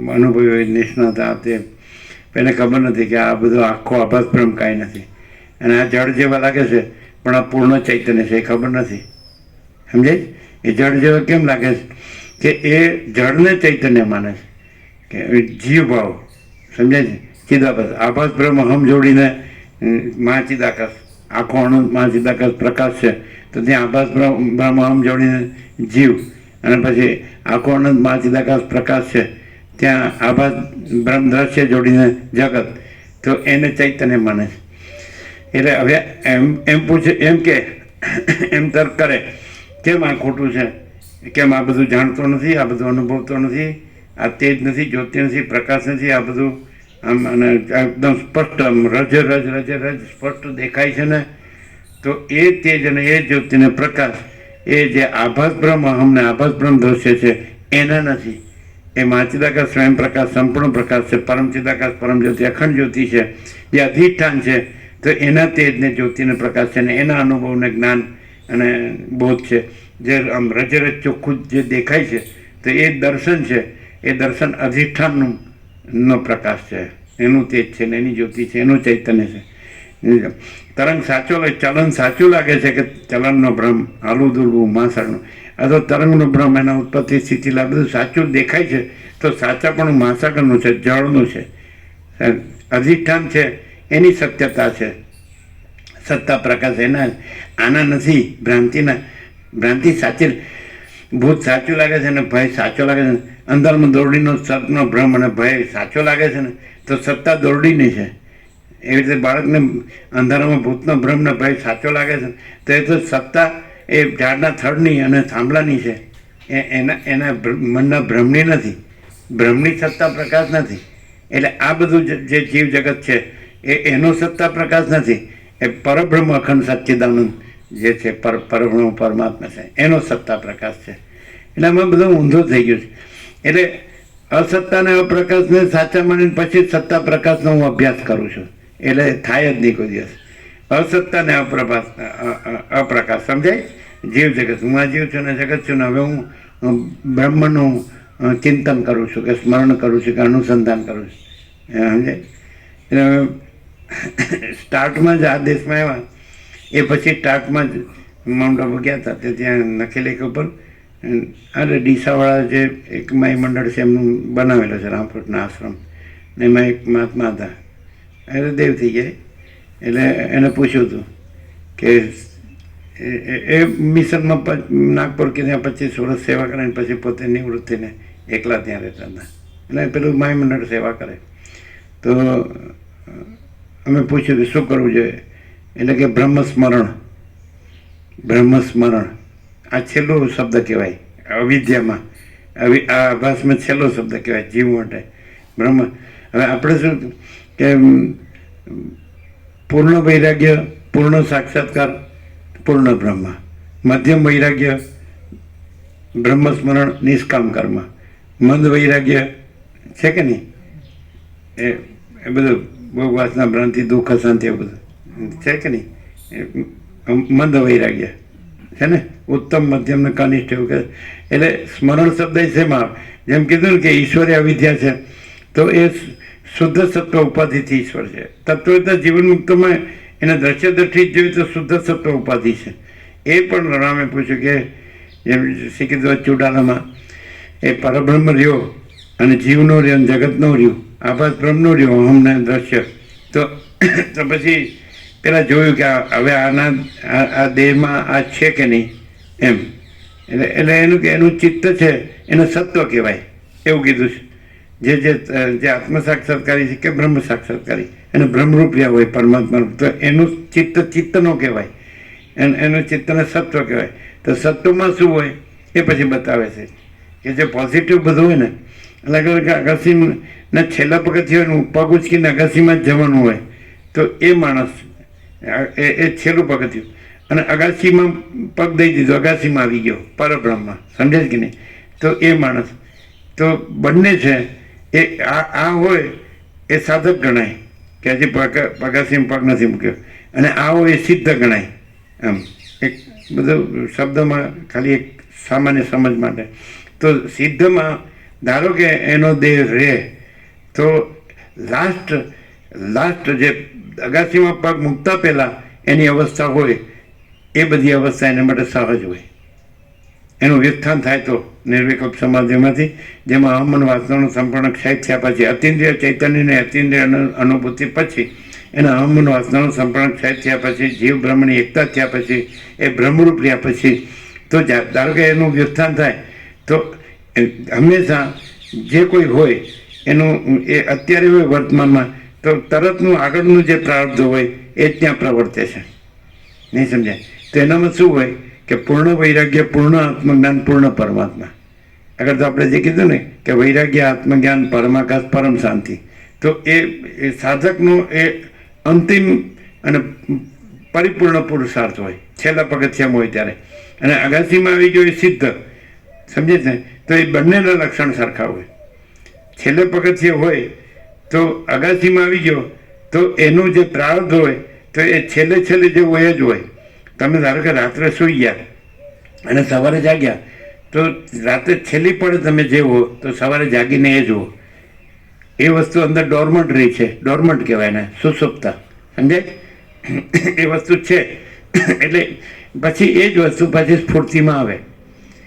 અનુભવી હોય નિષ્ણાતા તે એને ખબર નથી કે આ બધો આખો આભાસ બ્રહ્મ કાંઈ નથી અને આ જળ જેવા લાગે છે પણ આ પૂર્ણ ચૈતન્ય છે એ ખબર નથી. સમજાય? એ જળ જેવા કેમ લાગે છે કે એ જળને ચૈતન્ય માને છે કે જીવ ભાવ. સમજાય છે? ચિદાભાસ આભાસ બ્રહ્મ હમ જોડીને મહાચિદાકાશ આખો અનંત મહાચિદાકાશ પ્રકાશ છે તો ત્યાં આભાસ બ્રહ્મ હમ જોડીને જીવ અને પછી આખો અનંત મહાચિદાકાશ પ્રકાશ છે ત્યાં આભાસ બ્રહ્મ દ્રશ્ય જોડીને જગત, તો એને ચૈતન્ય માને છે. એટલે હવે એમ પૂછે એમ તર્ક કરે કેમ આ ખોટું છે, કેમ આ બધું જાણતો નથી, આ બધું અનુભવતો નથી, આ તેજ નથી, જ્યોતિ નથી, પ્રકાશ નથી, આ બધું આમ અને એકદમ સ્પષ્ટ આમ રજ સ્પષ્ટ દેખાય છે ને, તો એ તેજ અને એ જ્યોતિ ને પ્રકાશ એ જે આભાસ બ્રહ્મ અહમને આભાસ બ્રહ્મ દ્રશ્ય છે એના નથી. એ મહાચિદાકાશ સ્વયં પ્રકાશ સંપૂર્ણ પ્રકાશ છે, પરમ ચિદાકાશ પરમ જ્યોતિ અખંડ જ્યોતિ છે, જે અધિષ્ઠાન છે તો એના તેજને જ્યોતિને પ્રકાશ છે ને એના અનુભવને જ્ઞાન અને બોધ છે. જે આમ રજરજ ચોખ્ખું જે દેખાય છે તો એ દર્શન છે, એ દર્શન અધિષ્ઠાનનો પ્રકાશ છે, એનું તેજ છે ને એની જ્યોતિ છે, એનું ચૈતન્ય છે. તરંગ સાચો ચલન સાચું લાગે છે કે ચલનનો ભ્રમ હાલું દુલવું માસળનું, આ તો તરંગનો ભ્રમ એના ઉત્પત્તિ સ્થિતિ લાભ બધું સાચું દેખાય છે તો સાચા પણ મહાસાગરનું છે, જળનું છે, અધિષ્ઠાન છે એની સત્યતા છે, સત્તા પ્રકાશ એના. આના નથી ભ્રાંતિ સાચી. ભૂત સાચું લાગે છે ને ભય સાચો લાગે છે ને, અંદરમાં દોરડીનો સતનો ભ્રમ અને ભય સાચો લાગે છે ને તો સત્તા દોરડીની છે. એવી રીતે બાળકને અંધારામાં ભૂતનો ભ્રમ ને ભય સાચો લાગે છે તો એ તો સત્તા એ ઝાડના થડની અને થાંભલાની છે, એના મનના ભ્રમની નથી, ભ્રમની સત્તા પ્રકાશ નથી. એટલે આ બધું જે જીવ જગત છે એનો સત્તા પ્રકાશ નથી, એ પરબ્રહ્મ અખંડ સચ્ચિદાનંદ જે છે પરબ્રહ્મ પરમાત્મા છે એનો સત્તા પ્રકાશ છે. એટલે આમાં બધું ઊંધો થઈ ગયું છે. એટલે અસત્તાને અપ્રકાશને સાચા માનીને પછી સત્તા પ્રકાશનો હું અભ્યાસ કરું છું એટલે થાય જ નહીં કોઈ દિવસ. અસત્તાને અપ્રકાશ સમજાય? જીવ જગત, હું આ જીવ છું ને જગત છું ને હવે હું બ્રહ્મનું ચિંતન કરું છું કે સ્મરણ કરું છું કે અનુસંધાન કરું છું. સમજાય? એટલે સ્ટાર્ટમાં જ આ દેશમાં આવ્યા એ પછી સ્ટાર્ટમાં જ માઉન્ટ આબુ ગયા હતા તે ત્યાં નખેલી ઉપર અરે ડીસાવાળા જે એક માઈ મંડળ છે એમનું બનાવેલો છે રામકૃષ્ણ આશ્રમ ને એમાં એક મહાત્મા હતા એટલે દેવ થઈ ગયા એટલે એને પૂછ્યું હતું કે એ મિશનમાં નાગપુર કે ત્યાં 25 વર્ષ સેવા કરે ને પછી પોતે નિવૃત્ત થઈને એકલા ત્યાં રહેતા હતા એટલે પેલું માય મંડળ સેવા કરે તો અમે પૂછ્યું કે શું કરવું જોઈએ એટલે કે બ્રહ્મસ્મરણ આ છેલ્લો શબ્દ કહેવાય અવિદ્યામાં આ આભાસમાં છેલ્લો શબ્દ કહેવાય જીવ માટે બ્રહ્મ. હવે આપણે શું કે પૂર્ણ વૈરાગ્ય, પૂર્ણ સાક્ષાત્કાર, પૂર્ણ બ્રહ્મ, મધ્યમ વૈરાગ્ય, બ્રહ્મસ્મરણ, નિષ્કામ કર્મ, મંદ વૈરાગ્ય છે કે નહીં એ બધું ભોગ વાસના ભ્રાંતિ દુઃખ અશાંતિ એ બધું છે કે નહીં મંદ વૈરાગ્ય છે ને ઉત્તમ મધ્યમ ને કનિષ્ઠ એવું કહે. એટલે સ્મરણ શબ્દ શેમાં આવે જેમ કીધું ને કે ઈશ્વરી અવિદ્યા છે તો એ શુદ્ધ સત્વ ઉપાધિથી ઈશ્વર છે. તત્વતા જીવન મુક્તમાં એને દ્રશ્ય દ્રષ્ટિ જોઈએ તો શુદ્ધ સત્વ ઉપાધિ છે. એ પણ રામે પૂછ્યું કે જેમ શ્રી કીધું ચુડાલામાં એ પરબ્રહ્મ રહ્યો અને જીવનો રહ્યો અને જગતનો રહ્યો આભાસ બ્રહ્મનો રહ્યો અહમને દ્રશ્ય તો પછી પેલા જોયું કે હવે આ દેહમાં આ છે કે નહીં એમ એટલે એનું કે એનું ચિત્ત છે એને સત્વ કહેવાય એવું કીધું છે. જે આત્મ સાક્ષાત્કારી છે કે બ્રહ્મ સાક્ષાત્કારી એને બ્રહ્મરૂપ રહ્યા હોય પરમાત્મા તો એનું ચિત્ત ન કહેવાય એનું ચિત્તને સત્વ કહેવાય. તો સત્વમાં શું હોય એ પછી બતાવે છે કે જે પોઝિટિવ બધું હોય ને અલગ અલગ અગાસીના છેલ્લા પગથિયે હોય પગ ઉચકીને અગાસીમાં જ જવાનું હોય તો એ માણસ એ છેલ્લું પગથિયું અને અગાસીમાં પગ દઈ દીધો અગાસીમાં આવી ગયો પરબ્રહ્મ સમજે કે નહીં તો એ માણસ તો બંને છે એ આ હોય એ સાધક ગણાય કે હજી પગાસીમાં પગ નથી મૂક્યો અને આ હોય એ સિદ્ધ ગણાય. એમ એક બધું શબ્દમાં ખાલી એક સામાન્ય સમજ માટે તો સિદ્ધમાં ધારો કે એનો દેહ રહે તો લાસ્ટ જે અગાસીમાં પગ મૂકતા પહેલાં એની અવસ્થા હોય એ બધી અવસ્થા એના માટે સહજ હોય. એનું વ્યુત્થાન થાય તો નિર્વિકલ્પ સમાધિમાંથી જેમાં અહમન વાસનાનું સંપૂર્ણ ક્ષય થયા પછી અતિન્દ્રિય ચૈતન્યને અતિન્દ્રિય અનુભૂતિ પછી એના અહમન વાસનાનું સંપૂર્ણ ક્ષય થયા પછી જીવ બ્રહ્મની એકતા થયા પછી એ બ્રહ્મરૂપ રહ્યા પછી તો ધારો કે એનું વ્યુત્થાન થાય તો હંમેશા જે કોઈ હોય એનું એ અત્યારે હોય વર્તમાનમાં તો તરતનું આગળનું જે પ્રારબ્ધ હોય એ જ ત્યાં પ્રવર્તે છે. નહીં સમજાય તો એનામાં શું હોય કે પૂર્ણ વૈરાગ્ય, પૂર્ણ આત્મજ્ઞાન, પૂર્ણ પરમાત્મા. આગળ તો આપણે જે કીધું ને કે વૈરાગ્ય, આત્મજ્ઞાન, પરમાકાશ, પરમ શાંતિ તો એ સાધકનો એ અંતિમ અને પરિપૂર્ણ પુરુષાર્થ હોય છેલ્લા પગથિયામાં હોય ત્યારે. અને અગાસીમાં આવી ગયો એ સિદ્ધ સમજે છે તો એ બંનેના લક્ષણ સરખા હોય. છેલ્લે પગથિયે હોય તો અગાસીમાં આવી ગયો તો એનું જે પ્રારબ્ધ હોય તો એ છેલ્લે જે હોય જ હોય. તમે ધારો કે રાત્રે સૂઈ ગયા અને સવારે જાગ્યા તો રાત્રે છેલ્લી પડે તમે જે હો તો સવારે જાગીને એ જુઓ એ વસ્તુ અંદર ડોર્મન્ટ રહી છે. ડોર્મન્ટ કહેવાય ને સુસુપ્તા સમજાય એ વસ્તુ છે એટલે પછી એ જ વસ્તુ પછી સ્ફૂર્તિમાં આવે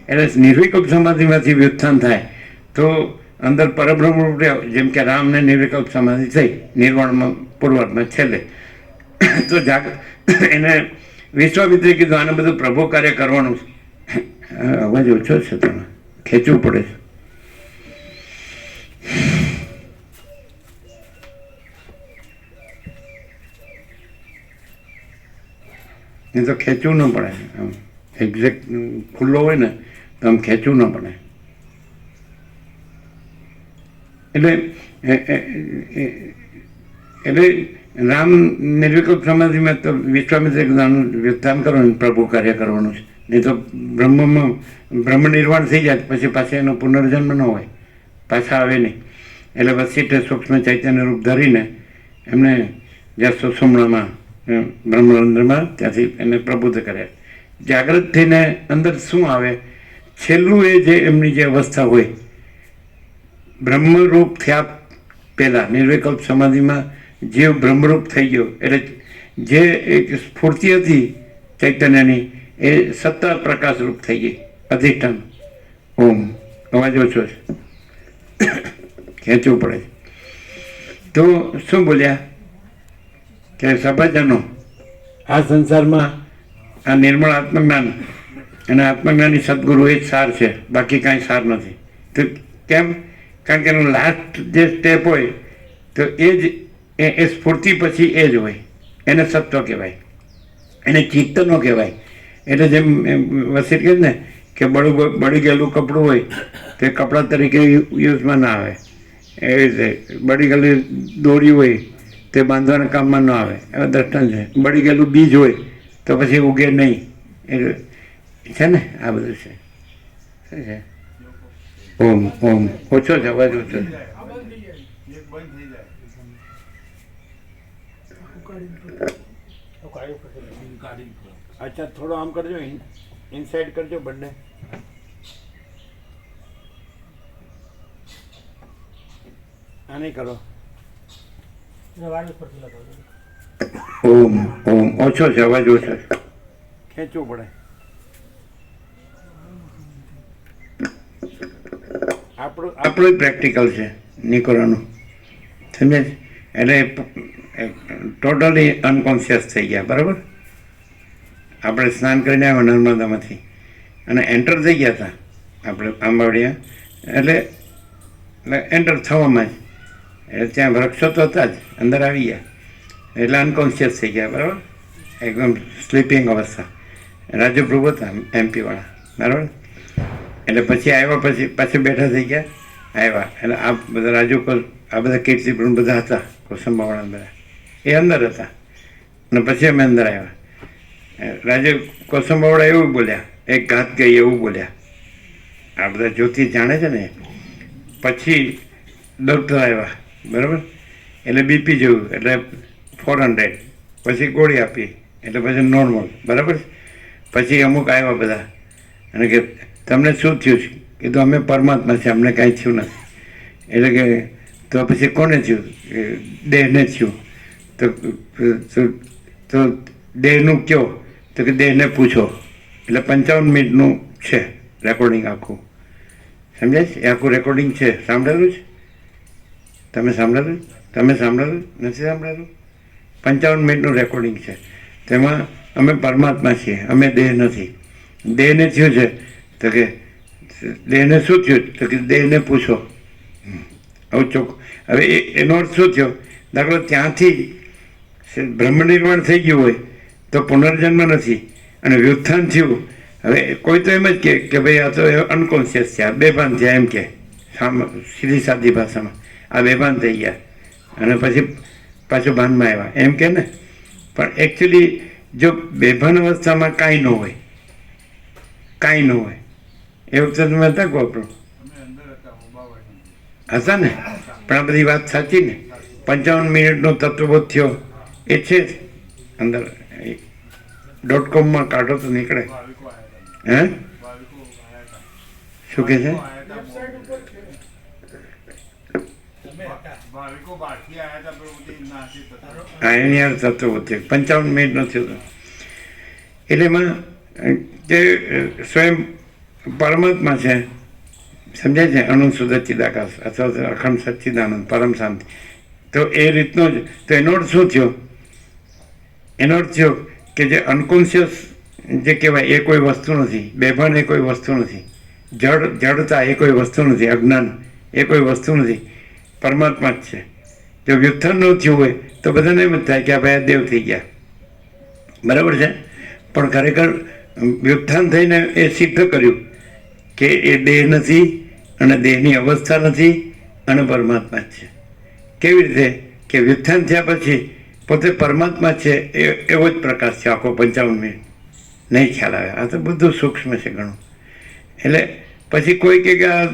એટલે નિર્વિકલ્પ સમાધિમાંથી વ્યુત્થાન થાય તો અંદર પરબ્રહ્મ જેમ કે રામને નિર્વિકલ્પ સમાધિ થઈ નિર્વાણમાં પૂર્વાર્ધમાં છેલ્લે તો એને વિશ્વામિત્રે કીધું આને બધું પ્રભુ કાર્ય કરવાનું છે. અવાજ ઓછો છે તમે ખેંચવું પડે છે. નહીં તો ખેંચવું ન પડે આમ એક્ઝેક્ટ ખુલ્લો હોય ને તો આમ ખેંચવું ન પડે. એટલે રામ નિર્વિકલ્પ સમાધિમાં તો વિશ્વામિત્રે વ્યુત્થાન કરવાનું પ્રભુ કાર્ય કરવાનું છે. નહીં તો બ્રહ્મ નિર્વાણ થઈ જાય પછી પાછા એનો પુનર્જન્મ ન હોય પાછા આવે નહીં. એટલે વસીઠે સૂક્ષ્મ ચૈતન્ય રૂપ ધરીને એમને જ્યાં સુષુમ્નામાં બ્રહ્મરંધ્રમાં ત્યાંથી એને પ્રબુદ્ધ કર્યા. જાગૃત થઈને અંદર શું આવે છેલ્લું એ જે એમની જે અવસ્થા હોય બ્રહ્મરૂપ થયા પહેલાં નિર્વિકલ્પ સમાધિમાં જીવ બ્રહ્મરૂપ થઈ ગયો. એટલે જે એક સ્ફૂર્તિ હતી ચૈતન્યની એ સત્તા પ્રકાશરૂપ થઈ ગઈ. અધિષ્ઠાન. ઓમ. અવાજ ઓછો છે, ખેંચવું પડે છે. તો શું બોલ્યા કે સભાજનો, આ સંસારમાં આ નિર્મળ આત્મજ્ઞાન અને આત્મજ્ઞાની સદગુરુ એ જ સાર છે, બાકી કાંઈ સાર નથી. તો કેમ? કારણ કે એનું લાસ્ટ જે સ્ટેપ હોય તો એ જ એ સ્ફૂર્તિ પછી એ જ હોય. એને સત્વ કહેવાય, એને ચિત્ત ન કહેવાય. એટલે જેમ વસીર કહે ને કે બળી ગયેલું કપડું હોય તે કપડાં તરીકે યુઝમાં ના આવે. એવી રીતે બળી ગયેલી દોરી હોય તે બાંધવાના કામમાં ન આવે. એવા દ્રષ્ટાંત છે. બળી ગયેલું બીજ હોય તો પછી ઉગે નહીં. એટલે છે ને આ બધું છે. શું છે? ઓમ ઓમ. ઓછો છે, અવાજ ઓછો છે. અચ્છા, થોડો આમ કરજો, ઇનસાઇડ કરજો બંને. આ નહીં કરો. ઓમ ઓમ. ઓછો છે, અવાજ ઓછો છે. ખેંચવું પડે. આપણું પ્રેક્ટિકલ છે નીકળવાનું. સમજે છે? એટલે ટોટલી અનકોન્શિયસ થઈ ગયા. બરાબર? આપણે સ્નાન કરીને આવ્યા નર્મદામાંથી અને એન્ટર થઈ ગયા હતા આપણે આંબાવડિયા. એટલે એન્ટર થવામાં જ એટલે ત્યાં વૃક્ષો તો હતા જ, અંદર આવી ગયા એટલે અનકોન્શિયસ થઈ ગયા. બરાબર? એકદમ સ્લીપિંગ અવસ્થા. રાજ્યપ્રભુ હતા MP વાળા. બરાબર? એટલે પછી આવ્યા, પછી પાછું બેઠા થઈ ગયા. આવ્યા એટલે આ બધા રાજુ, આ બધા કીર્તિપ્રભુ બધા હતા, કોસંબાવાળા બધા એ અંદર હતા. અને પછી અમે અંદર આવ્યા. રાજે કોસંબાવાળા એવું બોલ્યા, એક ઘાત ગઈ એવું બોલ્યા. આ બધા જ્યોતિ જાણે છે ને. પછી ડૉક્ટર આવ્યા. બરાબર? એટલે BP જોયું એટલે 400, પછી ગોળી આપી એટલે પછી નોર્મલ. બરાબર? પછી અમુક આવ્યા બધા અને કે તમને શું થયું છે? કીધું અમે પરમાત્મા છે, અમને કાંઈ થયું નથી. એટલે કે તો પછી કોને થયું? દેહને થયું. તો દેહનું કયો? તો કે દેહને પૂછો. એટલે 55 મિનિટનું છે રેકોર્ડિંગ આખું. સમજાય છે? એ આખું રેકોર્ડિંગ છે. સાંભળેલું છે? તમે સાંભળેલું? તમે સાંભળેલું? નથી સાંભળેલું? 55 મિનિટનું રેકોર્ડિંગ છે. તેમાં અમે પરમાત્મા છીએ, અમે દેહ નથી. દેહને થયું છે તો કે દેહને શું થયું? તો કે દેહને પૂછો. આવું ચોખ્ખું. હવે એનો અર્થ શું થયો? દાખલો ત્યાંથી બ્રહ્મ નિર્માણ થઈ ગયું હોય તો પુનર્જન્મ નથી અને વ્યુત્થાન થયું. હવે કોઈ તો એમ જ કે ભાઈ આ તો અનકોન્શિયસ છે, આ બેભાન થયા એમ કે, સીધી સાદી ભાષામાં આ બેભાન થઈ ગયા અને પછી પાછું ભાનમાં આવ્યા એમ કે ને. પણ એકચ્યુઅલી જો બેભાન અવસ્થામાં કાંઈ ન હોય, કાંઈ ન હોય એ વખતે તમે હતા ગોપરો હતા ને. પણ આ બધી વાત સાચી ને. 55 મિનિટનો તત્વબોધ થયો એ છે જ અંદર. .com કાઢો તો નીકળે. હે શું કે છે? હા, એની યાર તત્વબોધ થયો 55 મિનિટનો થયો. એટલે એમાં જે સ્વયં પરમાત્મા છે, સમજાય છે? અનંત શુદ્ધ ચિદાકાશ અથવા તો અખંડ સચ્ચિદાનંદ પરમ શાંતિ. તો એ રીતનો જ. તો એનો અર્થ શું થયો? એનો અર્થ થયો કે જે અનકોન્શિયસ જે કહેવાય એ કોઈ વસ્તુ નથી. બેભાન એ કોઈ વસ્તુ નથી. જડતા એ કોઈ વસ્તુ નથી. અજ્ઞાન એ કોઈ વસ્તુ નથી. પરમાત્મા જ છે. જો વ્યુત્થાન ન થયું હોય તો બધાને એમ જ થાય કે આ ભાઈ દેવ થઈ ગયા. બરાબર છે? પણ ખરેખર વ્યુત્થાન થઈને એ સિદ્ધ કર્યું કે એ દેહ નથી અને દેહની અવસ્થા નથી અને પરમાત્મા જ છે. કેવી રીતે? કે વ્યુત્થાન થયા પછી પોતે પરમાત્મા છે એવો જ પ્રકાશ છે આખો 55 મિનિટ. નહીં ખ્યાલ આવે. આ તો બધું સૂક્ષ્મ છે ઘણું. એટલે પછી કોઈ કે આ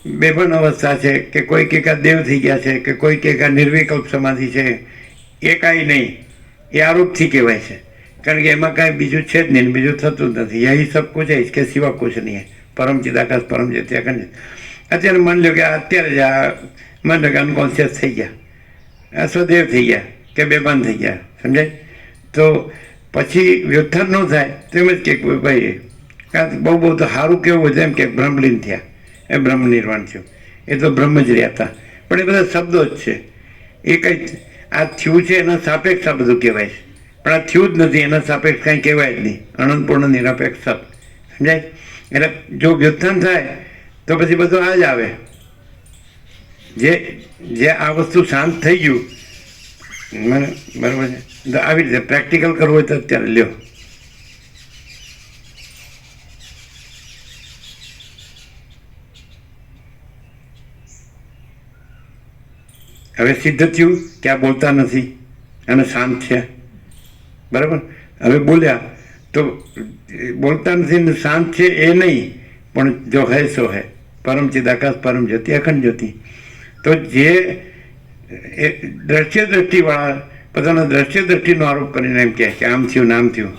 બેભાન અવસ્થા છે, કે કોઈ કે આ દેવ થઈ ગયા છે, કે કોઈ કે આ નિર્વિકલ્પ સમાધિ છે. એ કાંઈ નહીં. એ આરોપથી કહેવાય છે. કારણ કે એમાં કાંઈ બીજું છે જ નહીં, બીજું થતું જ નથી. યહી સબ કુછ है, इसके सिवा कुछ नहीं है. પરમ ચિદાકાશ પરમ જ્યોતિ અખંડ. અત્યારે માની લો કે અત્યારે જ આ માની લો કે અનકોન્શિયસ થઈ ગયા આ સ્વદેવ થઈ ગયા કે બેભાન થઈ ગયા, સમજાય? તો પછી વ્યુત્થાન ન થાય તો એમ જ કે ભાઈ બહુ બહુ તો સારું કેવું હોય તો એમ કે બ્રહ્મલીન થયા, એ બ્રહ્મ નિર્વાણ થયું, એ તો બ્રહ્મ જ રહ્યા હતા. પણ એ બધા શબ્દો જ છે. એ કંઈ આ થયું છે એના સાપેક્ષ આ બધું કહેવાય છે, પણ આ થયું જ નથી, એના સાપેક્ષ કાંઈ કહેવાય જ નહીં. અનંતપૂર્ણ નિરપેક્ષ સત, સમજાય? એટલે જો વ્યુત્થાન થાય તો પછી બધું આ જ આવે. જે આ વસ્તુ શાંત થઈ ગયું, મને બરાબર છે, તો આવી રીતે પ્રેક્ટિકલ કરવું હોય તો અત્યારે લ્યો. હવે સિદ્ધ થયું કે આ બોલતા નથી અને શાંત છે, બરાબર? હવે બોલ્યા તો બોલતા નથી ને શાંત છે એ નહીં, પણ જો હે સો હે, પરમ ચિદાકાશ પરમ જ્યોતિ અખંડ જ્યોતિ. તો જે એ દ્રશ્ય દ્રષ્ટિવાળા પોતાના દ્રશ્ય દ્રષ્ટિનો આરોપ કરીને એમ કહે કે આમ થયું નામ થયું,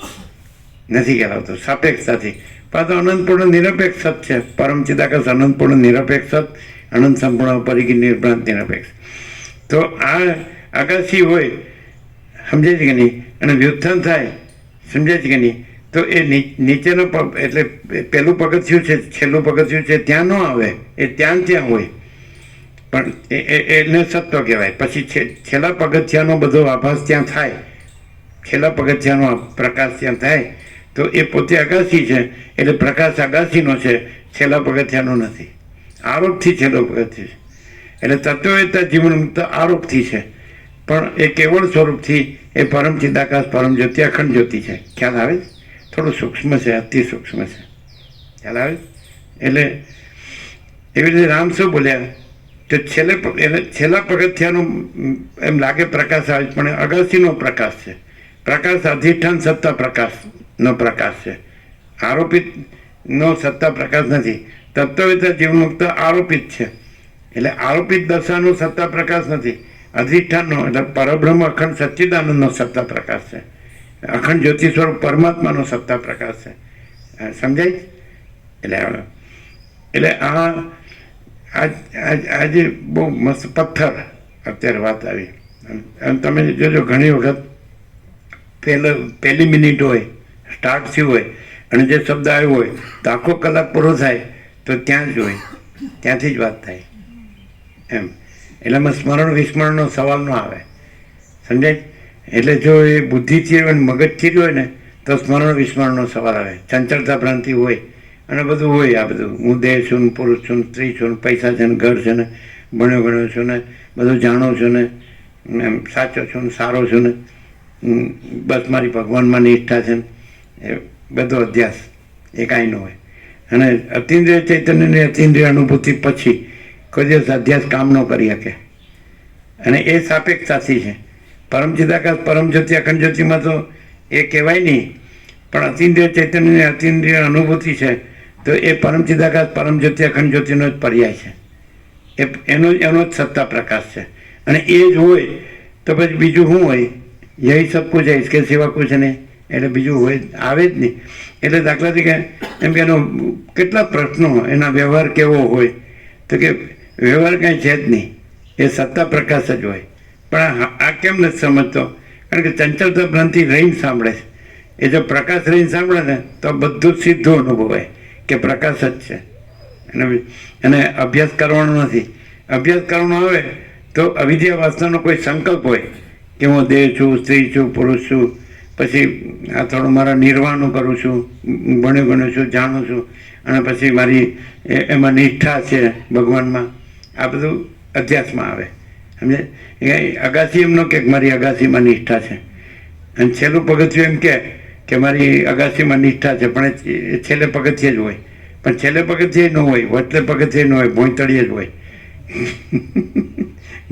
નથી કહેવાતો સાપેક્ષતાથી. પાછો અનંતપૂર્ણ નિરપેક્ષ સત છે, પરમ ચિદાકાશ અનંતપૂર્ણ નિરપેક્ષ સત, અનંત સંપૂર્ણ પરિગી નિર્ભ્રાંત નિરપેક્ષ. તો આ આકાશી હોય, સમજાય છે કે નહીં? અને વ્યુત્થાન થાય, સમજાય છે કે નહીં? તો એ નીચેનો એટલે પહેલું પગથિયું છે, છેલ્લું પગથિયું છે, ત્યાં ન આવે, એ ત્યાં હોય, પણ એને સત્વ કહેવાય. પછી છેલ્લા પગથિયાનો બધો આભાસ ત્યાં થાય, છેલ્લા પગથિયાનો પ્રકાશ ત્યાં થાય, તો એ પોતે આકાશી છે, એટલે પ્રકાશ આકાશીનો છે, છેલ્લા પગથિયાનો નથી. આરોપથી છેલ્લો પગથિયું છે. એટલે તત્વવેતા જીવન મુક્ત આરોપથી છે, પણ એ કેવળ સ્વરૂપથી એ પરમ ચિદાકાશ પરમ જ્યોતિ અખંડ જ્યોતિ છે. ખ્યાલ આવે? થોડું સૂક્ષ્મ છે, અતિ સૂક્ષ્મ છે. ખ્યાલ આવે? એટલે એવી રીતે રામ શું બોલ્યા તો છેલ્લા પગથિયાનો એમ લાગે પ્રકાશ આવે, પણ અગાસીનો પ્રકાશ છે. પ્રકાશ અધિષ્ઠાન સત્તા પ્રકાશનો પ્રકાશ છે, આરોપિતનો સત્તા પ્રકાશ નથી. તત્વવેતા જીવન મુક્ત આરોપિત છે, એટલે આરોપિત દશાનો સત્તા પ્રકાશ નથી. અધિષ્ઠાનનો એટલે પરબ્રહ્મ અખંડ સચ્ચિદાનંદનો સત્તા પ્રકાશ છે, અખંડ જ્યોતિ સ્વરૂપ પરમાત્માનો સત્તા પ્રકાશ છે. સમજાય? એટલે આજે બહુ મસ્ત પથ્થર અત્યારે વાત આવી. અને તમે જોજો ઘણી વખત પહેલી મિનિટ હોય, સ્ટાર્ટ થયું હોય અને જે શબ્દ આવ્યો હોય તો આખો કલાક પૂરો થાય તો ત્યાં જ હોય, ત્યાંથી જ વાત થાય એમ. એટલે એમાં સ્મરણ વિસ્મરણનો સવાલ ન આવે, સમજાય? એટલે જો એ બુદ્ધિથી હોય ને મગજથી હોય ને તો સ્મરણ વિસ્મરણનો સવાલ આવે. ચંચળતા ભ્રાંતિ હોય અને બધું હોય, આ બધું હું દેહ છું ને પુરુષ છું ને સ્ત્રી છું ને પૈસા છે ને ઘર છે ને ભણ્યો ગણ્યો છું ને બધું જાણું છું ને એમ સાચો છું ને સારો છું ને બસ મારી ભગવાનમાં નિષ્ઠા છે ને એ બધો અધ્યાસ એ કાંઈ ન હોય. અને અતિન્દ્રિય ચૈતન્યની અતિન્દ્રિય અનુભૂતિ પછી કોઈ દિવસ અધ્યાસ કામ ન કરી શકે, અને એ સાપેક્ષતાથી છે. પરમ ચિદાકાશ પરમ જ્યોતિ અખંડ જ્યોતિમાં તો એ કહેવાય નહીં, પણ અતિન્દ્રિય ચૈતન્યની અતિન્દ્રિય અનુભૂતિ છે તો એ પરમ ચિદાકાશ પરમ જ્યોતિ અખંડ જ્યોતિનો જ પર્યાય છે, એનો જ સત્તા પ્રકાશ છે. અને એ જ હોય તો પછી બીજું શું હોય? યહી સબ કુછ है, इसके सिवा कुछ नहीं. એટલે બીજું હોય આવે જ નહીં. એટલે દાખલા તરીકે એમ કે એનો કેટલા પ્રશ્નો, એના વ્યવહાર કેવો હોય તો કે વ્યવહાર કાંઈ છે જ નહીં, એ સત્તા પ્રકાશ જ હોય. પણ આ કેમ નથી સમજતો? કારણ કે ચંચળતા ભ્રાંતિ રહીને સાંભળે છે. એ જો પ્રકાશ રહીને સાંભળે ને તો બધું જ સીધું અનુભવાય કે પ્રકાશ જ છે. અને અભ્યાસ કરવાનો નથી. અભ્યાસ કરવાનો આવે તો અવિદ્યા વાસનાનો કોઈ સંકલ્પ હોય કે હું દેહ છું, સ્ત્રી છું, પુરુષ છું, પછી આ થોડું મારા નિર્વાહનું કરું છું, ભણ્યું ગણ્યું છું, જાણું છું, અને પછી મારી એમાં નિષ્ઠા છે ભગવાનમાં, આ બધું અધ્યાસમાં આવે. સમજે? અગાસી એમ ન કે મારી અગાસીમાં નિષ્ઠા છે, અને છેલ્લું પગથિયું એમ કે મારી અગાસીમાં નિષ્ઠા છે, પણ એ છેલ્લે પગથિયે જ હોય. પણ છેલ્લે પગથિયે ન હોય, વચલે પગથિયે ન હોય, ભોંયતળીએ જ હોય,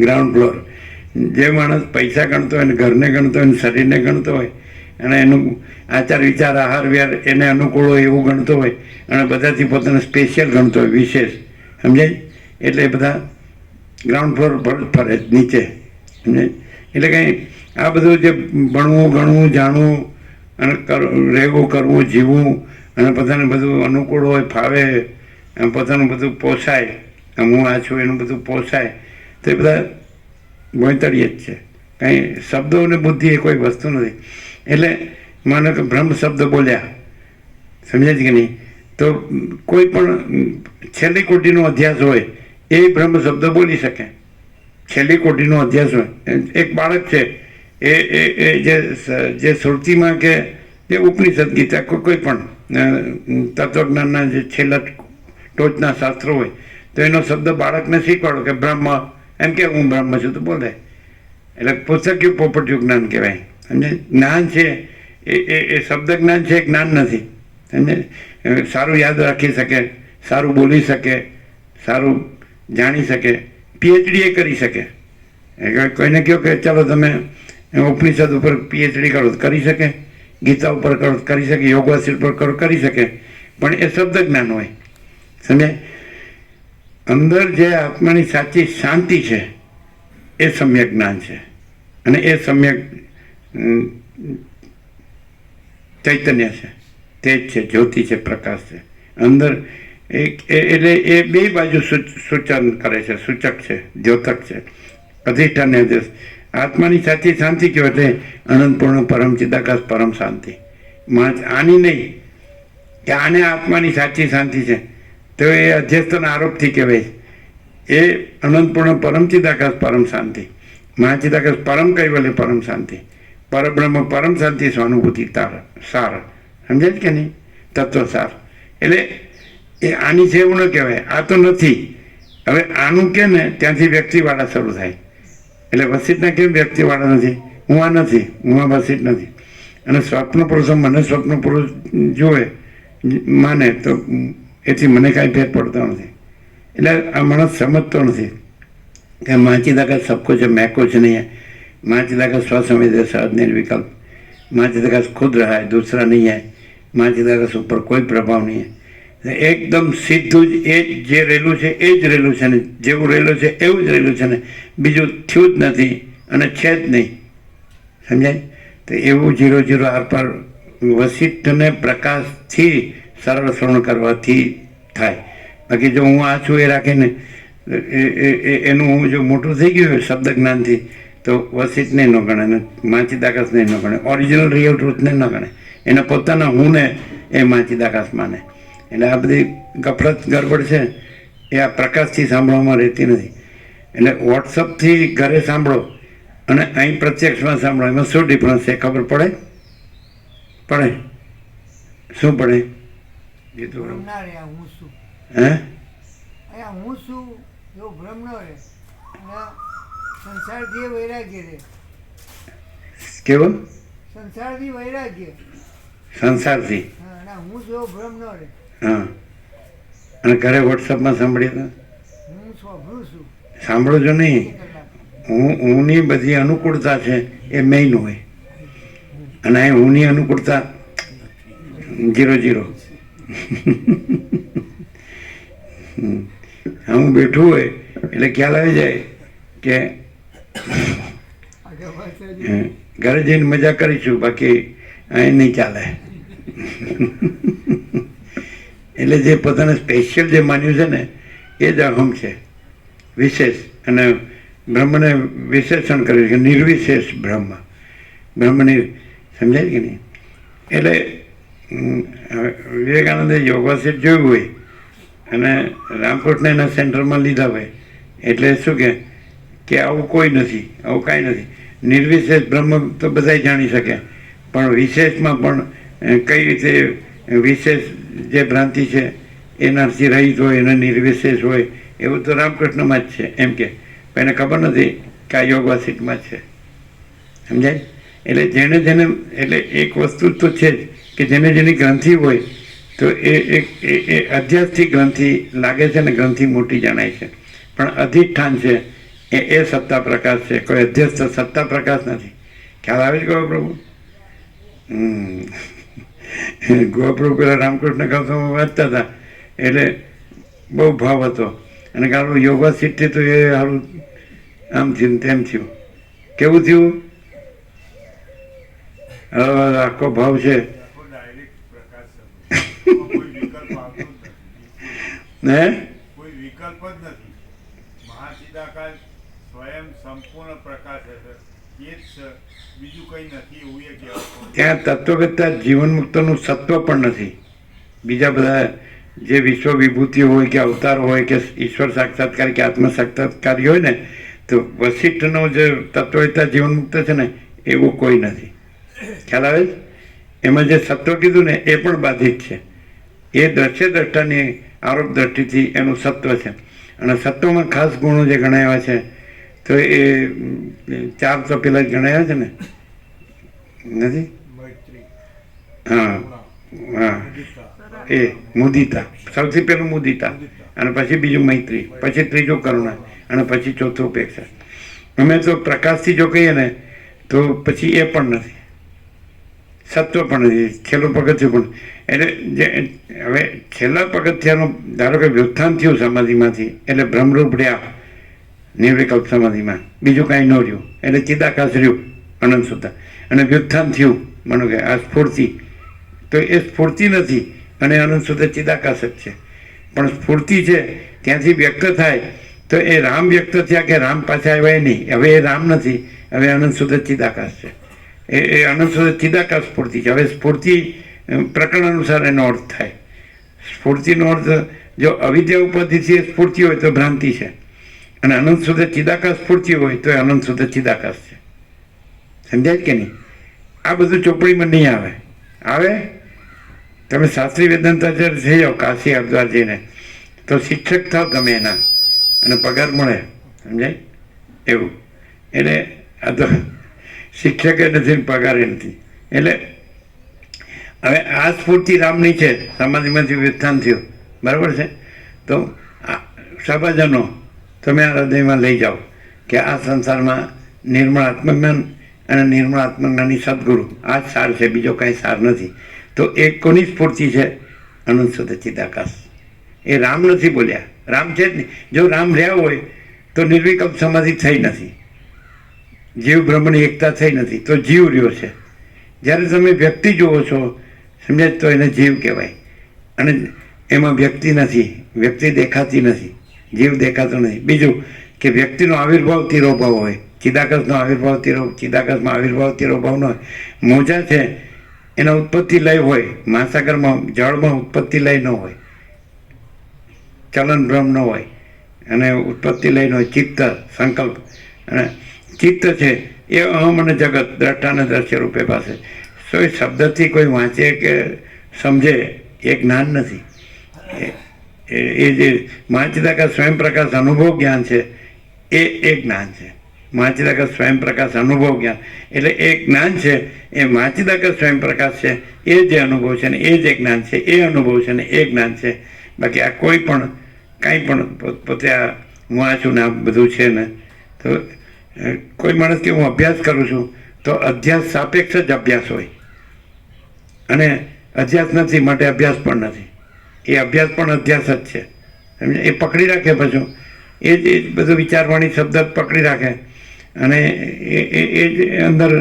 ગ્રાઉન્ડ ફ્લોર. જે માણસ પૈસા ગણતો હોય ને ઘરને ગણતો હોય ને શરીરને ગણતો હોય અને એનું આચાર વિચાર આહાર વ્યવહાર એને અનુકૂળ હોય એવું ગણતો હોય અને બધાથી પોતાને સ્પેશિયલ ગણતો હોય, વિશેષ, સમજાય? એટલે એ બધા ગ્રાઉન્ડ ફ્લોર પર ફરે નીચે, સમજાય? એટલે કંઈ આ બધું જે ભણવું ગણવું જાણવું અને રહેવું કરવું જીવવું અને પોતાને બધું અનુકૂળ હોય, ફાવે, પોતાનું બધું પોસાય, હું આ છું એનું બધું પોસાય, તો એ બધા ભોંયતળીએ જ છે. કંઈ શબ્દો અને બુદ્ધિ એ કોઈ વસ્તુ નથી. એટલે માનો કે બ્રહ્મ શબ્દ બોલ્યા, સમજે છે કે નહીં, તો કોઈ પણ છેલ્લી કોટીનો અધ્યાસ હોય એ બ્રહ્મ શબ્દ બોલી શકે. છેલ્લી કોટીનો અધ્યાસ હોય, એક બાળક છે એ જે શ્રુતિમાં કે જે ઉપનિષદ ગીતા કોઈ પણ તત્વજ્ઞાનના જે છેલ્લા ટોચના શાસ્ત્રો હોય તો એનો શબ્દ બાળકને શીખવાડો કે બ્રહ્મ, એમ કે હું બ્રહ્મ છું તો બોલે. એટલે પુસ્તકયું પોપટયું જ્ઞાન કહેવાય. સમજે? જ્ઞાન છે એ શબ્દ જ્ઞાન છે, જ્ઞાન નથી. સમજે? સારું યાદ રાખી શકે, સારું બોલી શકે, સારું જાણી શકે, પીએચડી એ કરી શકે. કોઈને કહો કે ચાલો તમે ઉપનિષદ ઉપર પીએચડી કરો તો કરી શકે, ગીતા ઉપર કરો તો કરી શકે, યોગવાસિત ઉપર કરો કરી શકે, પણ એ શબ્દ જ્ઞાન હોય. સમજે? અંદર જે આત્માની સાચી શાંતિ છે એ સમ્યક જ્ઞાન છે, અને એ સમ્યક ચૈતન્ય છે, તેજ છે, જ્યોતિ છે, પ્રકાશ છે. અંદર એટલે એ બે બાજુ સૂચન કરે છે, સૂચક છે, દ્યોતક છે, અધિષ્ઠાન આદેશ. આત્માની સાચી શાંતિ કહેવાય એટલે અનંતપૂર્ણ પરમ ચિદાકાશ પરમ શાંતિ. આની નહીં કે આને આત્માની સાચી શાંતિ છે તો એ અધ્યસ્થના આરોપથી કહેવાય. એ અનંતપૂર્ણ પરમ ચિદાકાશ પરમ શાંતિ, મહાચિદાકાશ પરમ કૈવલ્ય પરમ શાંતિ, પરબ્રહ્મ પરમ શાંતિ સ્વાનુભૂતિ સાર. સમજાય કે નહીં? તત્વ સાર. એટલે એ આની છે એવું ન કહેવાય, આ તો નથી. હવે આનું કે ને ત્યાંથી વ્યક્તિવાળા શરૂ થાય. એટલે વસિતના કેમ વ્યક્તિવાળા નથી? હું આ નથી, હું આ વસિત નથી. અને સ્વપ્ન પુરુષો મને સ્વપ્ન પુરુષ જુએ માને તો એથી મને કાંઈ ફેર પડતો નથી. એટલે આ માણસ સમજતો નથી કે માચિદાકાશ સબકો છે, मैं कुछ नहीं है. माचिदाकाश स्वसंवेद्य सहज निर्विकल्प. माचिदाकाश खुद रहा है, दूसरा नहीं है. माचिदाकाश ઉપર કોઈ પ્રભાવ નહીં. એકદમ સીધું જ એ જે રહેલું છે એ જ રહેલું છે ને, જેવું રહેલું છે એવું જ રહેલું છે ને, બીજું થયું જ નથી અને છે જ નહીં. સમજાય? તો એવું 0 આરપાર વસિષ્ઠને પ્રકાશથી સરળ શ્રવણ કરવાથી થાય. બાકી જો હું આ છું એ રાખીને એનું હું જો મોટું થઈ ગયું હોય શબ્દ જ્ઞાનથી તો વસિષ્ઠને ન ગણે ને માચિદાકાશને ન ગણે, ઓરિજિનલ રિયલ ટ્રુથને ન ગણે, એના પોતાના હુંને એ માચિદાકાશ માને. એટલે આ બધી ગફલત ગરબડ છે એ આ પ્રકાશથી સાંભળવામાં રહેતી નથી. એટલે વોટ્સઅપથી ઘરે સાંભળો અને અહીં પ્રત્યક્ષમાં સાંભળો, એમાં શું ડિફરન્સ છે ખબર પડે? પડે? શું પડે? ભ્રમ ના રહે, હું છું હે? અહીંયા હું છું એવો ભ્રમ ન રહે, અને સંસારથી વૈરાગ્ય રહે. કેવો? સંસારથી વૈરાગ્ય. સંસારથી? હા, અને હું છું એવો ભ્રમ ન રહે. હા. અને ઘરે વોટ્સઅપમાં સાંભળીએ તો હું સ્વભ્રુ છું. સાંભળો છો નહીં? હુંની બધી અનુકૂળતા છે એ મેઇન હોય, અને અહીં હુંની અનુકૂળતા 0. હું બેઠું હોય એટલે ખ્યાલ આવી જાય કે ઘરે જઈને મજા કરીશું, બાકી અહીં નહીં ચાલે. એટલે જે પોતાને સ્પેશિયલ જે માન્યું છે ને એ જ અહમ છે, વિશેષ. અને બ્રહ્મને વિશેષણ કર્યું છે નિર્વિશેષ બ્રહ્મ. બ્રહ્મની સમજાય કે નહીં? એટલે વિવેકાનંદે યોગવાસિત જોયું હોય અને રામકૃષ્ણ એના સેન્ટરમાં લીધા હોય એટલે શું કે આવું કોઈ નથી, આવું કાંઈ નથી. નિર્વિશેષ બ્રહ્મ તો બધા જાણી શકે, પણ વિશેષમાં પણ કઈ રીતે વિશેષ જે ભ્રાંતિ છે એનાથી રહિત હોય, એને નિર્વિશેષ હોય, એવું તો રામકૃષ્ણમાં જ છે એમ કે. પણ એને ખબર નથી કે આ યોગવાસિતમાં જ છે. સમજાય? એટલે જેને એટલે એક વસ્તુ તો છે જ કે જેની ગ્રંથિ હોય તો એ અધ્યાસથી ગ્રંથિ લાગે છે ને ગ્રંથિ મોટી જણાય છે, પણ અધિષ્ઠાન છે એ સત્તા પ્રકાશ છે, કોઈ અધ્યસ્થ સત્તા પ્રકાશ નથી. ખ્યાલ આવે છે ગોપ્રભુ? ગોપ્રભુ પેલા રામકૃષ્ણ કથામાં વાંચતા હતા એટલે બહુ ભાવ હતો, અને કારણ યોગાસિદ્ધથી તો એ સારું આમ થયું તેમ થયું. કેવું થયું? આખો ભાવ છે હે? કોઈ વિકલ્પ જ નથી. મહાચિદાકાશ સ્વયં સંપૂર્ણ પ્રકાશ છે, એ જ છે, બીજું કંઈ નથી એવું એ કહેવાય. ત્યાં તત્વવેત્તા જીવન મુક્તનું સત્વ પણ નથી. બીજા બધા જે વિશ્વ વિભૂતિ હોય કે અવતાર હોય કે ઈશ્વર સાક્ષાત્કાર કે આત્મ સાક્ષાત્કારી હોય ને, તો વશિષ્ઠનો જે તત્વવેત્તા જીવન મુક્ત છે ને એવું કોઈ નથી. ખ્યાલ આવે છે? એમાં જે સત્વ કીધું ને એ પણ બાધિત છે. એ દ્રશ્ય દ્રષ્ટાની આરોપ દ્રષ્ટિથી એનું સત્વ છે. અને સત્વમાં ખાસ ગુણો જે ગણાવ્યા છે તો એ 4 તો પેલા જ ગણાવ્યા છે ને, નથી? મૈત્રી, હા હા, એ મુદિતા, સૌથી પહેલું મુદિતા, અને પછી બીજું મૈત્રી, પછી ત્રીજું કરુણા, અને પછી ચોથું ઉપેક્ષા. અમે તો પ્રકાશથી જો કહીએ ને તો પછી એ પણ નથી, સત્વ પણ નથી, છેલ્લું પગથિયું પણ. એટલે જે હવે છેલ્લા પગથિયાનું ધારો કે વ્યુત્થાન થયું સમાધિમાંથી, એટલે બ્રહ્મરૂપ રહ્યા નિર્વિકલ્પ સમાધિમાં, બીજું કાંઈ ન રહ્યું, એટલે ચિદાકાશ રહ્યું અનંત સુધા. અને વ્યુત્થાન થયું, માનો કે આ સ્ફૂર્તિ, તો એ સ્ફૂર્તિ નથી અને અનંત સુધા ચિદાકાશ જ છે. પણ સ્ફૂર્તિ છે ત્યાંથી વ્યક્ત થાય તો એ રામ વ્યક્ત થયા કે રામ પાછા આવ્યા એ નહીં. હવે એ રામ નથી, હવે અનંત સુધા ચિદાકાશ છે. એ અનંત સુધા ચિદાકાશ સ્ફૂર્તિ છે. હવે સ્ફૂર્તિ પ્રકરણ અનુસાર એનો અર્થ થાય. સ્ફૂર્તિનો અર્થ જો અવિદ્યા ઉપાધિથી એ સ્ફૂર્તિ હોય તો ભ્રાંતિ છે, અને અનંત સુધા ચિદાકાશ સ્ફૂર્તિ હોય તો એ અનંત સુધા ચિદાકાશ છે. સમજાય કે નહીં? આ બધું ચોપડીમાં નહીં આવે. આવે તમે શાસ્ત્રી વેદાંતાચાર્ય થઈ જાઓ કાશી હરિદ્વાર જઈને, તો શિક્ષક થાવ તમે એના, અને પગાર મળે. સમજાય એવું? એટલે આ તો શિક્ષક એ નથી, પગાર એ નથી. એટલે હવે આ સ્ફૂર્તિ રામની છે, સમાધિમાંથી વ્યુત્થાન થયું, બરાબર છે? તો સભાજનો તમે આ હૃદયમાં લઈ જાઓ કે આ સંસારમાં નિર્મળ આત્મજ્ઞાન અને નિર્મળ આત્મજ્ઞાની સદગુરુ આ જ સાર છે, બીજો કાંઈ સાર નથી. તો એ કોની સ્ફૂર્તિ છે? અનંત સુધ ચિદાકાશ. એ રામ નથી બોલ્યા, રામ છે જ નહીં. જો રામ રહ્યા હોય તો નિર્વિકલ્પ સમાધિ થઈ નથી, જીવ બ્રહ્મની એકતા થઈ નથી, તો જીવ રહ્યો છે. જ્યારે તમે વ્યક્તિ જુઓ છો, સમજાય, તો એને જીવ કહેવાય. અને એમાં વ્યક્તિ નથી, વ્યક્તિ દેખાતી નથી, જીવ દેખાતો નથી. બીજું કે વ્યક્તિનો આવિર્ભાવ તિરોભાવ હોય, ચિદાકાશનો આવિર્ભાવ ચિદાકાશમાં આવિર્ભાવ તિરોભાવ ન હોય. મોજા છે એના ઉત્પત્તિ લય હોય, મહાસાગરમાં જળમાં ઉત્પત્તિ લય ન હોય, ચલન ભ્રમ ન હોય, અને ઉત્પત્તિ લય ન હોય. ચિત્ત સંકલ્પ, અને ચિત્ત છે એ અહમ અને જગત દ્રષ્ટાને દ્રશ્ય રૂપે પાસે. સો એ શબ્દથી કોઈ વાંચે કે સમજે એ જ્ઞાન નથી. એ જે મહાચિદાકાશ સ્વયં પ્રકાશ અનુભવ જ્ઞાન છે એ જ્ઞાન છે. મહાચિદાકાશ સ્વયં પ્રકાશ અનુભવ જ્ઞાન એટલે એ જ્ઞાન છે, એ મહાચિદાકાશ સ્વયં પ્રકાશ છે, એ જે અનુભવ છે ને એ જે જ્ઞાન છે એ અનુભવ છે ને એ જ્ઞાન છે. બાકી આ કોઈ પણ કાંઈ પણ પોતે આ હું આ છું ને આ બધું છે ને, તો કોઈ માણસ કે હું અભ્યાસ કરું છું તો અધ્યાસ સાપેક્ષ જ અભ્યાસ હોય, અને અધ્યાસ નથી માટે અભ્યાસ પણ નથી. એ અભ્યાસ પણ અધ્યાસ જ છે. સમજે? એ પકડી રાખે પાછું, એ જ બધું વિચારવાણી શબ્દ પકડી રાખે, અને એ જ અંદર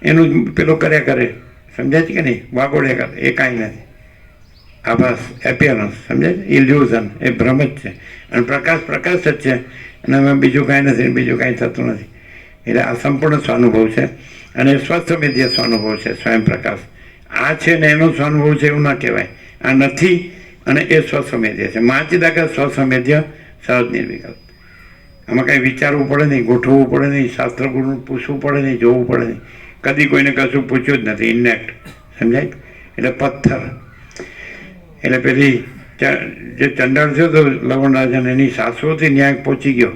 એનું પેલું કર્યા કરે. સમજાય છે કે નહીં? વાગોડ્યા કરે. એ કાંઈ નથી. આભાસ, એપિયરન્સ, સમજાય છે? ઇલ્યુઝન, એ ભ્રમ જ છે. અને પ્રકાશ પ્રકાશ જ છે, અને એમાં બીજું કાંઈ નથી, બીજું કાંઈ થતું નથી. એટલે આ સંપૂર્ણ સ્વાનુભવ છે, અને સ્વસ્વમેધ્ય સ્વાનુભવ છે. સ્વયં પ્રકાશ આ છે ને એનો સ્વાનુભવ છે એવું ના કહેવાય. આ નથી અને એ સ્વસ્વમેધ્ય છે. મહાચિદાકાશ સ્વસ્વમેધ્ય સહજ નિર્વિકલ્પ. આમાં કાંઈ વિચારવું પડે નહીં, ગોઠવવું પડે નહીં, શાસ્ત્ર ગુરુ પૂછવું પડે નહીં, જોવું પડે નહીં. કદી કોઈને કશું પૂછ્યું જ નથી, ઇનેક્ટ. સમજાય? એટલે પથ્થર. એટલે પેલી જે ચંડાળ થયો તો લવણ રાજાને, એની સાસુથી ન્યાય પહોંચી ગયો.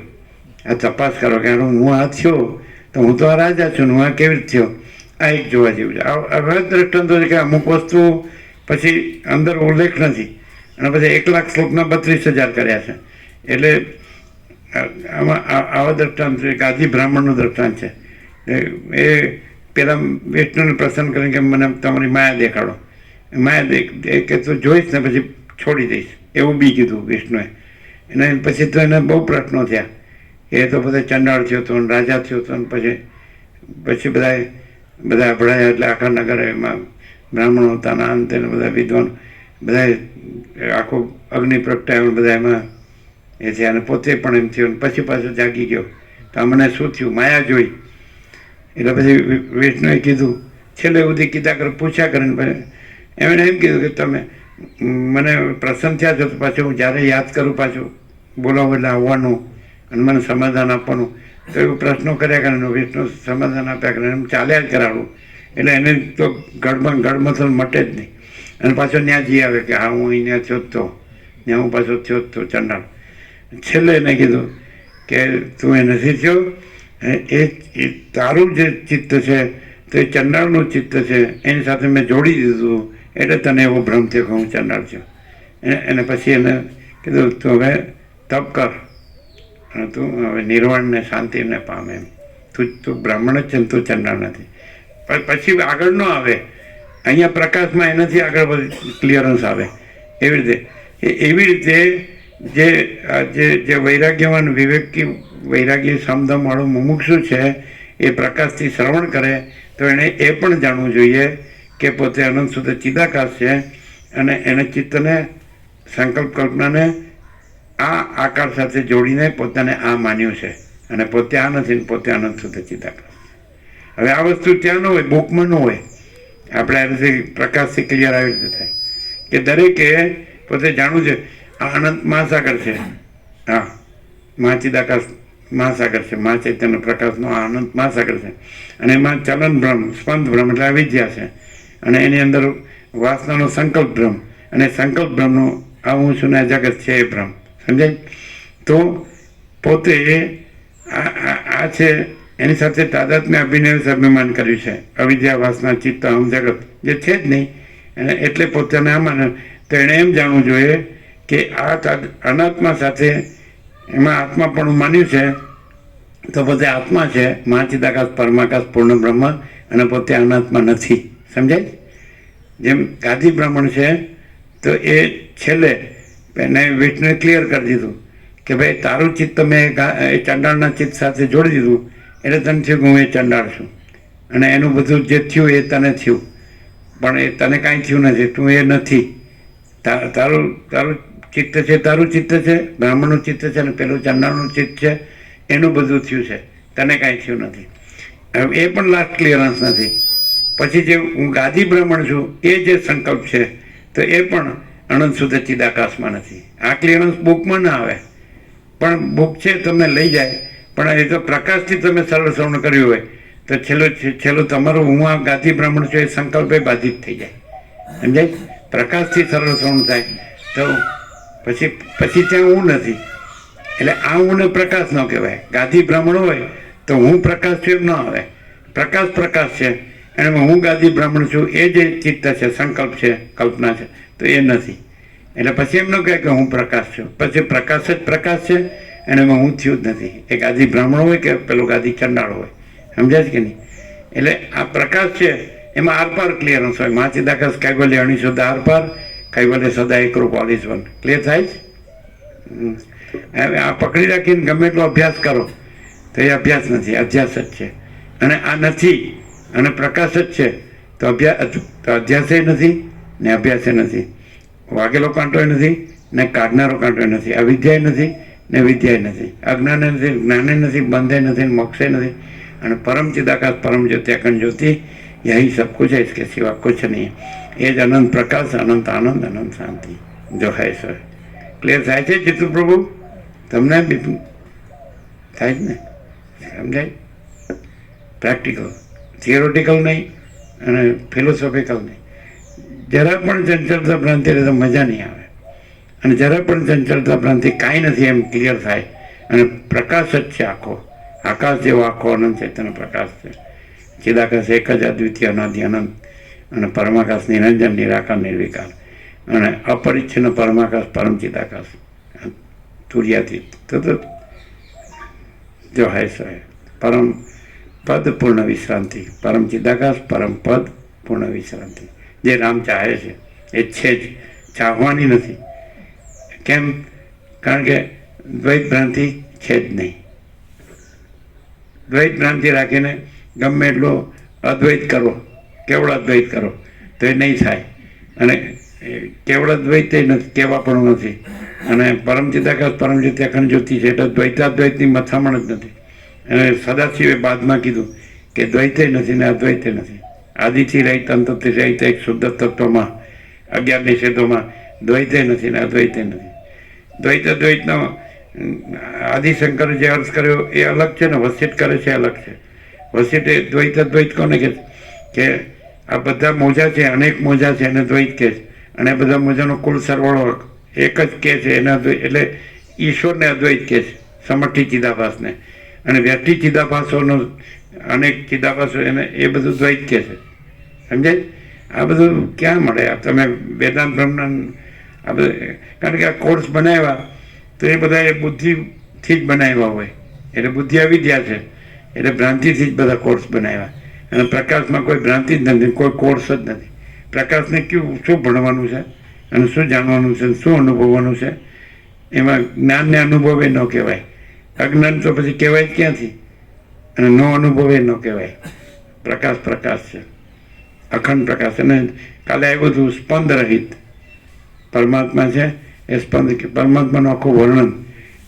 આ તપાસ કરો કે હું આ થયો તો હું તો આ રાજા છું ને હું આ કેવી રીતે થયો. આ એક જોવા જેવું છે. આવા દ્રષ્ટાંતો છે કે અમુક વસ્તુ પછી અંદર ઉલ્લેખ નથી, અને પછી 1 લાખ શ્લોકના 32,000 કર્યા છે. એટલે આમાં આવા દ્રષ્ટાંત છે. ગાદી બ્રાહ્મણનું દ્રષ્ટાંત છે. એ પેલા વિષ્ણુને પ્રસન્ન કરીને કે મને તમારી માયા દેખાડો. માયા કે તું જોઈશ ને પછી છોડી દઈશ, એવું બી કીધું વિષ્ણુએ. અને પછી તો એને બહુ પ્રશ્નો થયા. એ તો બધા ચંડાળ થયો હતો, રાજા થયો હતો, પછી બધા ભળાયા. એટલે આખા નગર એમાં બ્રાહ્મણો હતા, અંતે બધા વિદ્વાન બધા આખું અગ્નિ પ્રગટાયો, બધા એમાં એ થયા. અને પોતે પણ એમ થયું. પછી પાછો જાગી ગયો. તો મને શું થયું? માયા જોઈ. એટલે પછી વિષ્ણુએ કીધું, છેલ્લે સુધી કીધા કરે, પૂછ્યા કરીને પછી એમણે એમ કીધું કે તમે મને પ્રસન્ન થયા છો તો પાછું હું જ્યારે યાદ કરું પાછું બોલાવો એટલે આવવાનું અને મને સમાધાન આપવાનું. તો એવું પ્રશ્નો કર્યા કરે, વિષ્ણુ સમાધાન આપ્યા કરે, એમ ચાલ્યા જ કરાવડું. એટલે એને તો ગડમથલ મટે જ નહીં. અને પાછો ત્યાં જઈ આવે કે હા હું અહીંયા થયો જ તો, ત્યાં હું પાછો થયો જ તો ચંડાળ. છેલ્લે એને કીધું કે તું એ નથી થયો, એ તારું જે ચિત્ત છે તો એ ચંડાળનું ચિત્ત છે, એની સાથે મેં જોડી દીધું, એટલે તને એવો ભ્રમ થયો કે હું ચંડાળ છું. એને પછી એને કીધું તું હવે તપ કર અને તું હવે નિર્વાણને શાંતિને પામે એમ. તું બ્રાહ્મણ જ છે ને તું ચંડાળ નથી. પછી આગળ ન આવે, અહીંયા પ્રકાશમાં એનાથી આગળ ક્લિયરન્સ આવે. એવી રીતે જે વૈરાગ્યવાન વિવેકી વૈરાગ્ય સમદમવાળું મુમુક્ષુ છે એ પ્રકાશથી શ્રવણ કરે તો એણે એ પણ જાણવું જોઈએ કે પોતે અનંત શુદ્ધ ચિદાકાશ છે અને એને ચિત્તને સંકલ્પ કલ્પનાને આ આકાર સાથે જોડીને પોતાને આ માન્યું છે અને પોતે આ નથી ને પોતે અનંત શુદ્ધ ચિદાકાશ. હવે આ વસ્તુ ત્યાં ન હોય, બુકમાં ન હોય, આપણે આ રીતે પ્રકાશથી ક્લિયર આવી રીતે થાય કે દરેકે પોતે જાણવું છે આ અનંત મહાસાગર છે. હા, મહાચિદાકાશ મહાસાગર છે, મહાચૈતન્ય પ્રકાશનો આ અનંત મહાસાગર છે અને એમાં ચલન ભ્રમ, સ્પંદ ભ્રમ એટલે અવિદ્યા છે અને એની અંદર વાસનાનો સંકલ્પ ભ્રમ અને સંકલ્પ ભ્રમનો આ હું છું ને જગત છે એ ભ્રમ. સમજાય? તો પોતે આ છે એની સાથે તાદાત્મ્ય અભિનય અભિમાન કર્યું છે. અવિદ્યા વાસના ચિત્ત અહમ જગત જે છે જ નહીં એટલે પોતાને આમાં. તો એણે એમ જાણવું જોઈએ કે આ અનાત્મા સાથે એમાં આત્મા પણ માન્યું છે તો પોતે આત્મા છે, મહાચિદાકાશ પરમાકાશ પૂર્ણ બ્રહ્મ અને પોતે અનાત્મા નથી. સમજાય? જેમ ગાદી બ્રાહ્મણ છે તો એ છેલ્લે એને વિષ્ણુએ ક્લિયર કરી દીધું કે ભાઈ તારું ચિત્ત મેં એ ચંડાળના ચિત્ત સાથે જોડી દીધું એટલે તને થયું કે હું એ ચંડાળ છું અને એનું બધું જે થયું એ તને થયું, પણ એ તને કાંઈ થયું નથી, તું એ નથી. તારું ચિત્ત છે, તારું ચિત્ત છે, બ્રાહ્મણનું ચિત્ત છે અને પેલું ચંડાળનું ચિત્ત છે, એનું બધું થયું છે, તને કાંઈ થયું નથી. એ પણ લાસ્ટ ક્લિયરન્સ નથી. પછી જે હું ગાદી બ્રાહ્મણ છું એ જે સંકલ્પ છે તો એ પણ અનંત શુદ્ધ ચિદાકાશમાં નથી. આ ક્લિયરન્સ બુકમાં ના આવે, પણ બુક છે તમને લઈ જાય, પણ એ તો પ્રકાશથી તમે સરળ શ્રવણ કર્યું હોય તો છેલ્લું તમારું હું આ ગાદી બ્રાહ્મણ છું એ સંકલ્પ એ બાધિત થઈ જાય. સમજાય? પ્રકાશથી સરળ શ્રવણ થાય તો પછી ત્યાં હું નથી. એટલે આ હુંને પ્રકાશ ન કહેવાય. ગાદી બ્રાહ્મણ હોય તો હું પ્રકાશ છું એમ ન આવે. પ્રકાશ છે અને હું ગાદી બ્રાહ્મણ છું એ જે ચિત્ત છે, સંકલ્પ છે, કલ્પના છે તો એ નથી. એટલે પછી એમ ન કહે કે હું પ્રકાશ છું. પછી પ્રકાશ જ પ્રકાશ છે અને એમાં હું થયું જ નથી. એ ગાદી બ્રાહ્મણ હોય કે પેલું ગાદી ચંડાળ હોય. સમજાય છે કે નહીં? એટલે આ પ્રકાશ છે એમાં આરપાર ક્લિયરન્સ હોય. મહાચિદાકાશ કૈવલ્ય અણીશુદ્ધ આરપાર, કૈવલ્ય સદા એકરૂપ ઓલ ઇઝ વન. ક્લિયર થાય છે? આ પકડી રાખીને ગમે એટલો અભ્યાસ કરો તો એ અભ્યાસ નથી, અધ્યાસ જ છે. અને આ નથી અને પ્રકાશ જ છે તો અધ્યાસે નથી ને અભ્યાસે નથી. વાગેલો કાંટોય નથી ને કાઢનારો કાંટોય નથી. અવિદ્યાય નથી ને વિદ્યાય નથી. અજ્ઞાને નથી, જ્ઞાને નથી, બંધે નથી, મોક્ષે નથી. અને પરમ ચિદાકાશ પરમ જ્યોતિ અખંડ જ્યોતિ यही सब कुछ है, इसके सिवा कुछ नहीं. ये જ અનંત પ્રકાશ, અનંત આનંદ, અનંત શાંતિ જો હૈ સો. ક્લિયર થાય છે ચિત્તુ પ્રભુ? તમને બી થાય જ ને? સમજાય? પ્રેક્ટિકલ, થિયોરિટિકલ નહીં અને ફિલોસોફિકલ નહીં. જરા પણ ચંચળતા ભ્રાંતિ રહે તો મજા નહીં આવે અને જરા પણ ચંચળતા ભ્રાંતિ કાંઈ નથી એમ ક્લિયર થાય અને પ્રકાશ જ છે આખો. આકાશ જેવો આખો અનંત ચૈતન્ય પ્રકાશ છે. ચિદાકાશ એક જ અદ્વિતીય અનાદિ અનંત અને પરમાકાશ નિરંજન નિરાકાર નિર્વિકાર અને અપરિચ્છિન્ન પરમાકાશ પરમ ચિદાકાશ તુર્યાતીત તો જો હૈ સો હૈ. પરમ પદ પૂર્ણ વિશ્રાંતિ, પરમ ચિદાકાશ પરમ પદ પૂર્ણ વિશ્રાંતિ. જે રામ ચાહે છે એ છે જ, ચાહવાની નથી. કેમ? કારણ કે દ્વૈત ભ્રાંતિ છે જ નહીં. દ્વૈત ભ્રાંતિ રાખીને ગમે એટલો અદ્વૈત કરો, કેવળ અદ્વૈત કરો તો એ નહીં થાય. અને કેવળ અદ્વૈત એ નથી, કહેવા પણ નથી. અને પરમ ચિદાકાશ પરમ જ્યોતિ અખંડ જ્યોતિ છે એટલે દ્વૈતાદ્વૈતની મથામણ જ નથી. અને સદાશિવે બાદમાં કીધું કે દ્વૈતે નથી ને અદ્વૈતે નથી. આદિથી રહિત અંતથી રહિત એક શુદ્ધ તત્વમાં 11 નિષેધોમાં દ્વૈતે નથી ને અદ્વૈતે નથી. દ્વૈત અદ્વૈતનો આદિશંકરે જે અર્થ કર્યો એ અલગ છે ને વસિષ્ઠ કરે છે અલગ છે. વસિષ્ઠે દ્વૈત અદ્વૈત કોને કે આ બધા મોજા છે, અનેક મોજા છે એને દ્વૈત કહે છે, અને બધા મોજાનો કુલ સરવાળો એક જ કહે છે એને અદ્વૈત. એટલે ઈશ્વરને અદ્વૈત કહે છે, સમષ્ટિ ચિદાભાસને, અને વ્યષ્ટિ ચિદાભાસોનો અનેક ચિદાભાસો એને એ બધું દ્વૈત કહે છે. સમજાય? આ બધું ક્યાં મળે? આ તમે વેદાંત બ્રહ્મણ આ બધું, કારણ કે આ કોર્સ બનાવ્યા તો એ બધા એ બુદ્ધિથી જ બનાવ્યા હોય, એટલે બુદ્ધિ અવિદ્યા છે, એટલે ભ્રાંતિથી જ બધા કોર્સ બનાવ્યા. અને પ્રકાશમાં કોઈ ભ્રાંતિ જ નથી, કોઈ કોર્સ જ નથી. પ્રકાશને શું ભણવાનું છે અને શું જાણવાનું છે, શું અનુભવવાનું છે? એમાં જ્ઞાનને અનુભવે ન કહેવાય, અજ્ઞાન તો પછી કહેવાય જ ક્યાંથી, અને ન અનુભવે ન કહેવાય. પ્રકાશ પ્રકાશ છે, અખંડ પ્રકાશ. અને કાલે આવ્યું હતું સ્પંદ રહિત પરમાત્મા છે એ સ્પંદ, પરમાત્માનું આખું વર્ણન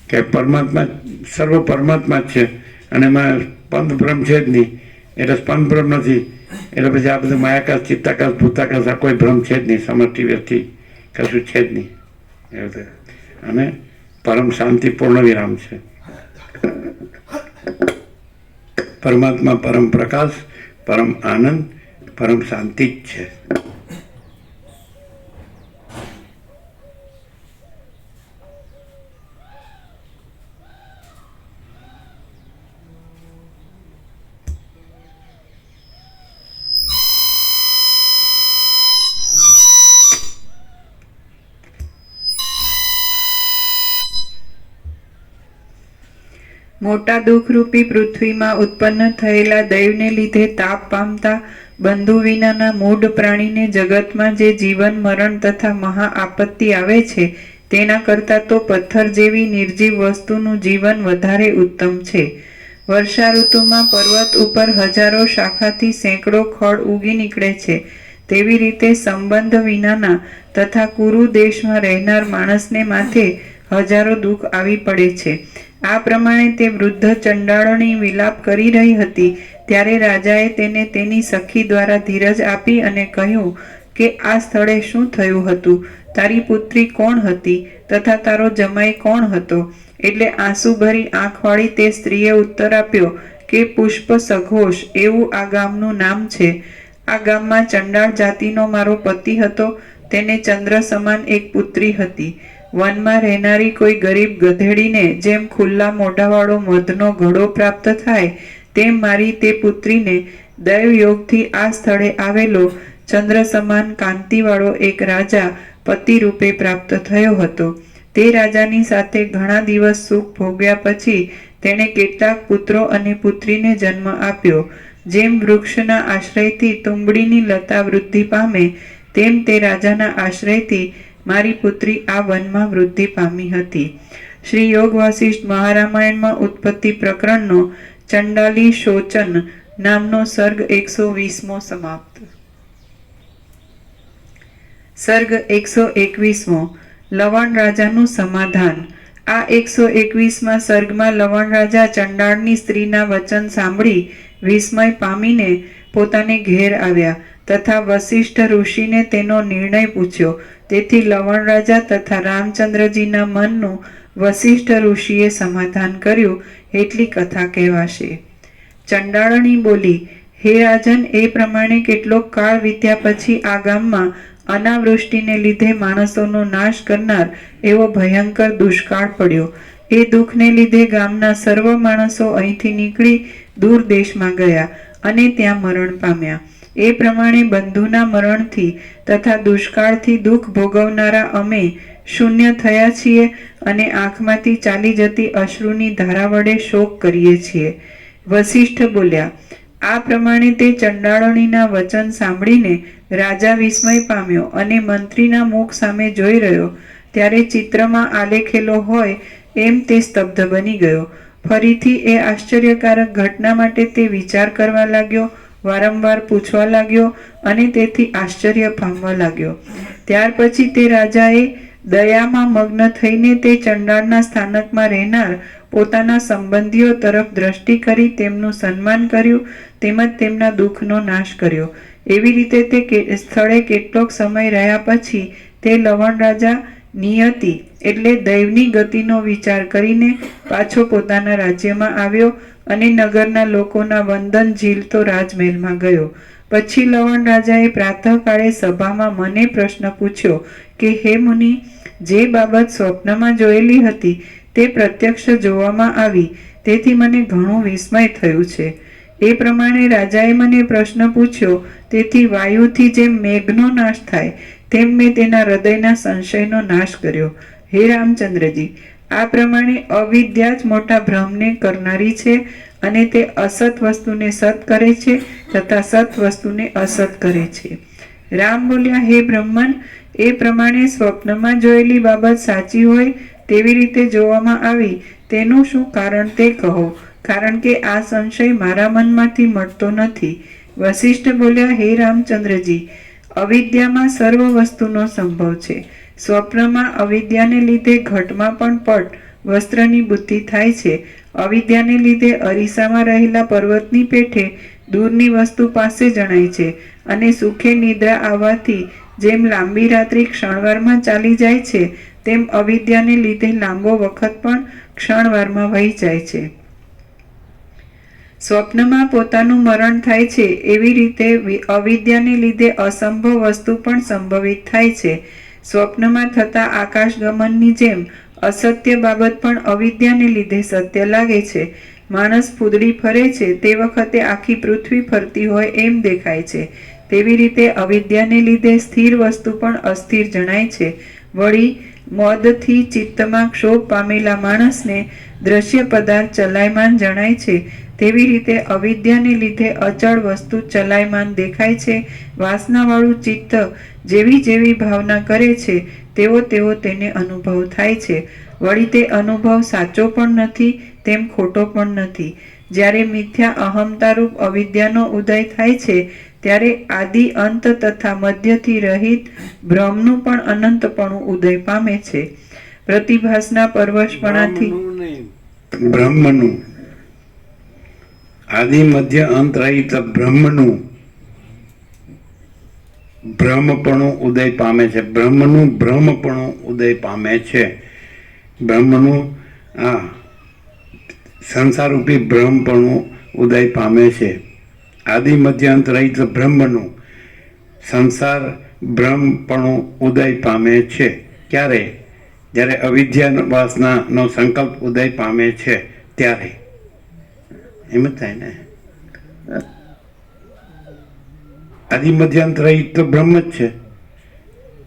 કે પરમાત્મા સર્વ પરમાત્મા જ છે, અને એમાં સ્પંદ બ્રહ્મ છે જ નહીં, એટલે સ્પંદ બ્રહ્મ નથી. એટલે પછી આ બધું માયાકાશ, ચિત્તાકાશ, ભૂતાકાશ આ કોઈ ભ્રમ છે જ નહીં, સમષ્ટિ વ્યક્તિ કશું છે જ નહીં. એવું અને પરમ શાંતિ પૂર્ણ વિરામ છે. પરમાત્મા પરમ પ્રકાશ, પરમ આનંદ, પરમ શાંતિ જ છે. મોટા દુઃખરૂપી પૃથ્વીમાં ઉત્પન્ન થયેલા દૈવને લીધે તાપ પામતા બંધુ વિનાના મૂઢ પ્રાણીને જગતમાં જે જીવન મરણ તથા મહા આપત્તિ આવે છે તેના કરતાં તો પથ્થર જેવી નિર્જીવ વસ્તુનું જીવન વધારે ઉત્તમ છે. વર્ષા ઋતુમાં પર્વત ઉપર હજારો શાખાથી સેંકડો ખડ ઉગી નીકળે છે, તેવી રીતે સંબંધ વિનાના તથા કુરુ દેશમાં રહેનાર માણસને માથે હજારો દુઃખ આવી પડે છે. આ પ્રમાણે તે વૃદ્ધ ચંડાળણી વિલાપ કરી રહી હતી ત્યારે રાજાએ તેને તેની સખી દ્વારા ધીરજ આપી અને કહ્યું કે આ સ્થળે શું થયું હતું, તારી પુત્રી કોણ હતી તથા તારો જમાઈ કોણ હતો? એટલે આંસુભરી આંખવાળી તે સ્ત્રીએ ઉત્તર આપ્યો કે પુષ્પ સઘોષ એવું આ ગામનું નામ છે. આ ગામમાં ચંડાળ જાતિનો મારો પતિ હતો, તેને ચંદ્ર સમાન એક પુત્રી હતી. વનમાં રહેનારી કોઈ ગરીબ ગધેડીને જેમ ખુલ્લા મોઢાવાળો મધનો ઘડો પ્રાપ્ત થાય તેમ મારી તે પુત્રીને દૈવ યોગથી આ સ્થળે આવેલો ચંદ્ર સમાન કાંતિવાળો એક રાજા પતિ રૂપે પ્રાપ્ત થયો હતો. તે રાજાની સાથે ઘણા દિવસ સુખ ભોગવ્યા પછી તેણે કેટલાક પુત્રો અને પુત્રીને જન્મ આપ્યો. જેમ વૃક્ષના આશ્રયથી તુંબડીની લતા વૃદ્ધિ પામે તેમ તે રાજાના આશ્રયથી મારી પુત્રી આ વનમાં વૃદ્ધિ પામી હતી. શ્રી યોગ વાસિષ્ઠ મહારામાયણમાં ઉત્પત્તિ પ્રકરણનો ચંડાલી શોચન નામનો સર્ગ 120મો સમાપ્ત. સર્ગ 121મો લવણ રાજાનું સમાધાન. આ 121મા સર્ગમાં લવણ રાજા ચંડાળની સ્ત્રીના વચન સાંભળી વિસ્મય પામીને પોતાને ઘેર આવ્યા તથા વસિષ્ઠ ઋષિને તેનો નિર્ણય પૂછ્યો. તેથી લવણ રાજા તથા રામચંદ્રજીના મનનું વસિષ્ઠ ઋષિએ સમાધાન કર્યું એટલી કથા કહેવાશે. ચંડાળણી બોલી, હે રાજન, એ પ્રમાણે કેટલોક કાળ વીત્યા પછી આ ગામમાં અનાવૃષ્ટિને લીધે માણસોનો નાશ કરનાર એવો ભયંકર દુષ્કાળ પડ્યો. એ દુઃખને લીધે ગામના સર્વ માણસો અહીંથી નીકળી દૂર દેશમાં ગયા અને ત્યાં મરણ પામ્યા. એ પ્રમાણે બંધુના મરણથી તથા દુષ્કાળથી દુઃખ ભોગવનારા અમે શૂન્ય થયા છીએ અને આંખમાંથી ચાલી જતી અશ્રુની ધારા વડે શોક કરીએ છીએ. વસિષ્ઠ બોલ્યા, આ પ્રમાણે તે ચંડાળણીના વચન સાંભળીને રાજા વિસ્મય પામ્યો અને મંત્રીના મુખ સામે જોઈ રહ્યો ત્યારે ચિત્રમાં આલેખેલો હોય એમ તે સ્તબ્ધ બની ગયો. ફરીથી એ આશ્ચર્યકારક ઘટના માટે તે વિચાર કરવા લાગ્યો, વારંવાર પૂછવા લાગ્યો અને તેથી આશ્ચર્ય પામવા લાગ્યો. ત્યાર પછી તે રાજાએ દયામાં મગ્ન થઈને તે ચંડાળના સ્થાનકમાં રહેનાર પોતાના સંબંધીઓ તરફ દ્રષ્ટિ કરી તેમનું સન્માન કર્યું તેમજ તેમના દુઃખનો નાશ કર્યો. એવી રીતે તે સ્થળે કેટલોક સમય રહ્યા પછી તે લવણ રાજા નિયતિ એટલે દૈવની ગતિનો વિચાર કરીને પાછો પોતાના રાજ્યમાં આવ્યો અને નગરના લોકોના વંદન ઝીલતો રાજમહેલમાં ગયો. પછી લવણ રાજાએ પ્રાતઃકાળે સભામાં મને પ્રશ્ન પૂછ્યો કે હે મુનિ, જે બાબત સ્વપ્નમાં જોયેલી હતી તે પ્રત્યક્ષ જોવામાં આવી, તેથી મને ઘણું વિસ્મય થયું છે. એ પ્રમાણે રાજાએ મને પ્રશ્ન પૂછ્યો, તેથી વાયુથી જેમ મેઘનો નાશ થાય તેમ મેં તેના હૃદયના સંશયનો નાશ કર્યો. હે રામચંદ્રજી, આ પ્રમાણે અવિદ્યા જ મોટા ભ્રમને કરનારી છે અને તે અસત વસ્તુને સત કરે છે તથા સત વસ્તુને અસત કરે છે. રામ બોલ્યા, હે બ્રહ્મન, એ પ્રમાણે સ્વપ્નમાં જોયેલી બાબત સાચી હોય તેવી રીતે જોવામાં આવી તેનું શું કારણ તે કહો, કારણ કે આ સંશય મારા મનમાંથી મળતો નથી. વશિષ્ઠ બોલ્યા, હે રામચંદ્રજી, અવિદ્યામાં સર્વ વસ્તુનો સંભવ છે. સ્વપ્નમાં અવિદ્યાને લીધે ઘટમાં પણ પટ વસ્ત્રની બુદ્ધિ થાય છે. અવિદ્યાને લીધે અરીસામાં રહેલા પર્વતની પેઠે દૂરની વસ્તુ પાસે જણાય છે અને સુખે નિદ્રા આવવાથી જેમ લાંબી રાત્રિ ક્ષણવારમાં ચાલી જાય છે તેમ અવિદ્યાને લીધે લાંબો વખત પણ ક્ષણવારમાં વહી જાય છે. સ્વપ્નમાં પોતાનું મરણ થાય છે એવી રીતે અવિદ્યાને લીધે અસંભવ વસ્તુ પણ સંભવિત થાય છે. સ્વપ્નમાં થતા આકાશગમનની જેમ અસત્ય બાબત પણ અવિદ્યાને લીધે સત્ય લાગે છે. માણસ ફૂદડી ફરે છે તે વખતે આખી પૃથ્વી ફરતી હોય એમ દેખાય છે. તેવી રીતે અવિદ્યાને લીધે સ્થિર વસ્તુ પણ અસ્થિર જણાય છે. વળી મોદથી ચિત્તમાં ક્ષોભ પામેલા માણસને દ્રશ્ય પદાર્થ ચલાયમાન જણાય છે. તેવી રીતે અવિદ્યાને લીધે અચળ વસ્તુ ચલાયમાન દેખાય છે. વાસનાવાળું ચિત્ત જેવી જેવી ભાવના કરે છે તેવો તેવો તેને અનુભવ થાય છે. વળી તે અનુભવ સાચો પણ નથી તેમ ખોટો પણ નથી. જ્યારે મિથ્યા અહમતારૂપ અવિદ્યાનો ઉદય થાય છે ત્યારે આદિ અંત તથા મધ્યથી રહિત બ્રહ્મનું પણ અનંતપણું ઉદય પામે છે. પ્રતિભાસના પરવશપણાથી બ્રહ્મનું નહીં, બ્રહ્મનું આદિ મધ્ય અંત રહિત બ્રહ્મનું બ્રહ્મપણું ઉદય પામે છે. બ્રહ્મનું બ્રહ્મપણું ઉદય પામે છે. બ્રહ્મનું સંસારરૂપી બ્રહ્મપણું ઉદય પામે છે. આદિ મધ્ય અંત રહિત બ્રહ્મનું સંસાર બ્રહ્મપણું ઉદય પામે છે. ક્યારે? જ્યારે અવિદ્યા વાસનાનો સંકલ્પ ઉદય પામે છે ત્યારે. એમ જ થાય ને. આદિ મધ્યાંત રહિત તો બ્રહ્મ જ છે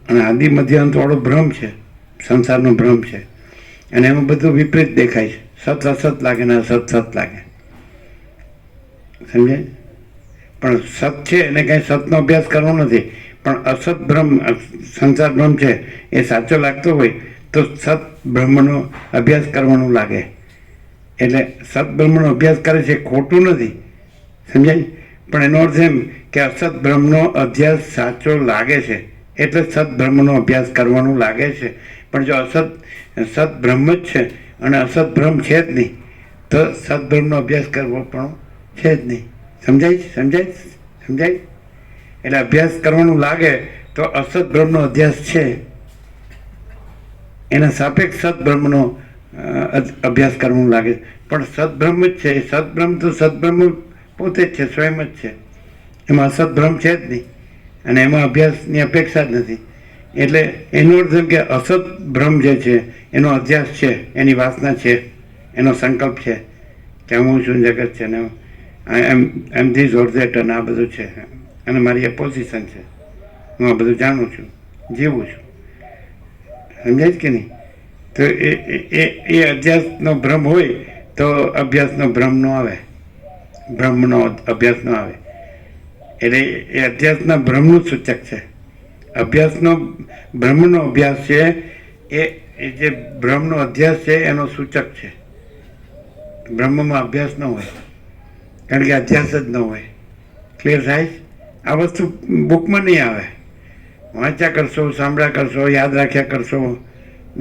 અને આદિ મધ્યાંત વાળો ભ્રમ છે, સંસારનો ભ્રમ છે અને એમાં બધું વિપરીત દેખાય છે. સત અસત લાગે ને અસત સત લાગે, સમજાય? પણ સત છે એને કાંઈ સતનો અભ્યાસ કરવો નથી, પણ અસત બ્રહ્મ સંસાર બ્રહ્મ છે એ સાચો લાગતો હોય તો સત બ્રહ્મનો અભ્યાસ કરવાનું લાગે. એટલે સત બ્રહ્મનો અભ્યાસ કરે છે ખોટું નથી, સમજાય? પણ એનો અર્થ એમ કે અસત બ્રહ્મનો અભ્યાસ સાચો લાગે છે એટલે સત બ્રહ્મનો અભ્યાસ કરવાનું લાગે છે. પણ જો સત બ્રહ્મ જ છે અને અસત બ્રહ્મ છે જ નહીં તો સત બ્રહ્મનો અભ્યાસ કરવો પણ છે જ નહીં. સમજાય? સમજાય? સમજાય? એટલે અભ્યાસ કરવાનું લાગે તો અસત બ્રહ્મનો અભ્યાસ છે, એના સાપેક્ષ સત બ્રહ્મનો અભ્યાસ કરવાનું લાગે. પણ સદબ્રહ્મ જ છે. સદબ્રહ્મ તો સદબ્રહ્મ પોતે જ છે, સ્વયં જ છે. એમાં અસદબ્રહ્મ છે જ નહીં અને એમાં અભ્યાસની અપેક્ષા જ નથી. એટલે એનો અર્થ એમ કે અસત બ્રહ્મ જે છે એનો અધ્યાસ છે, એની વાસના છે, એનો સંકલ્પ છે કે હું છું જગત છે ને એમ ધીસ ઓર ધેટ અને આ બધું છે અને મારી આ પોઝિશન છે, હું આ બધું જાણું છું, જીવું છું. સમજાય જ કે નહીં? તો એ અધ્યાસનો ભ્રમ હોય તો અભ્યાસનો ભ્રમ ન આવે, બ્રહ્મનો અભ્યાસ ન આવે. એટલે એ અધ્યાસના ભ્રમનું સૂચક છે. અભ્યાસનો બ્રહ્મનો અભ્યાસ છે એ જે બ્રહ્મનો અધ્યાસ છે એનો સૂચક છે. બ્રહ્મમાં અભ્યાસ ન હોય કારણ કે અધ્યાસ જ ન હોય. ક્લિયર થાય? આ વસ્તુ બુકમાં નહીં આવે, વાંચ્યા કરશો, સાંભળ્યા કરશો, યાદ રાખ્યા કરશો,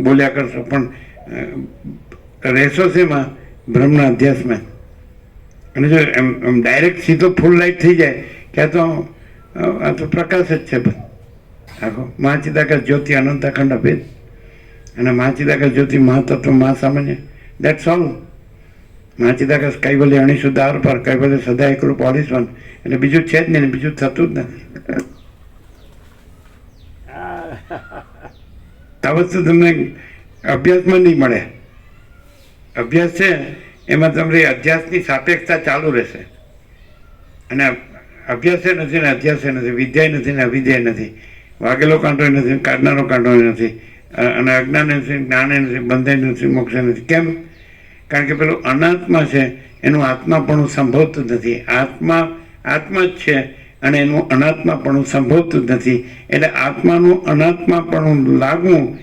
બોલ્યા કરશો, પણ રહેશો શેમાં? બ્રહ્મના અધ્યાસમાં. અને જો એમ ડાયરેક્ટ સીધો ફૂલ લાઈટ થઈ જાય કે આ તો પ્રકાશ જ છે બધું આખો. મહાચિદાકાશ જ્યોતિ અનંત અખંડ અભેદ, અને મહાચિદાકાશ જ્યોતિ મહાતત્વ મહાસામાન્ય, દેટ્સ ઓલ. મહાચિદાકાશ કૈવલ્ય અણિશુદ્ધ આર પર, કૈવલ્ય સદા એકરૂપ ઓલ ઇઝ વન. એટલે બીજું છે જ નહીં, બીજું થતું જ નથી. આ વસ્તુ તમને અભ્યાસમાં નહીં મળે. અભ્યાસ છે એમાં તમારી અધ્યાસની સાપેક્ષતા ચાલુ રહેશે. અને અભ્યાસે નથી ને અધ્યાસે નથી, વિદ્યાય નથી ને અવિદ્યાય નથી, વાગેલો કાંટો નથી, કાઢનારો કાંટો નથી, અને અજ્ઞાન નથી, જ્ઞાને નથી, બંધાય નથી, મોક્ષ નથી. કેમ? કારણ કે પેલું અનાત્મા છે એનું આત્માપણું સંભવતું જ નથી. આત્મા જ છે અને એનું અનાત્માપણું સંભવતું જ નથી. એટલે આત્માનું અનાત્માપણું લાગવું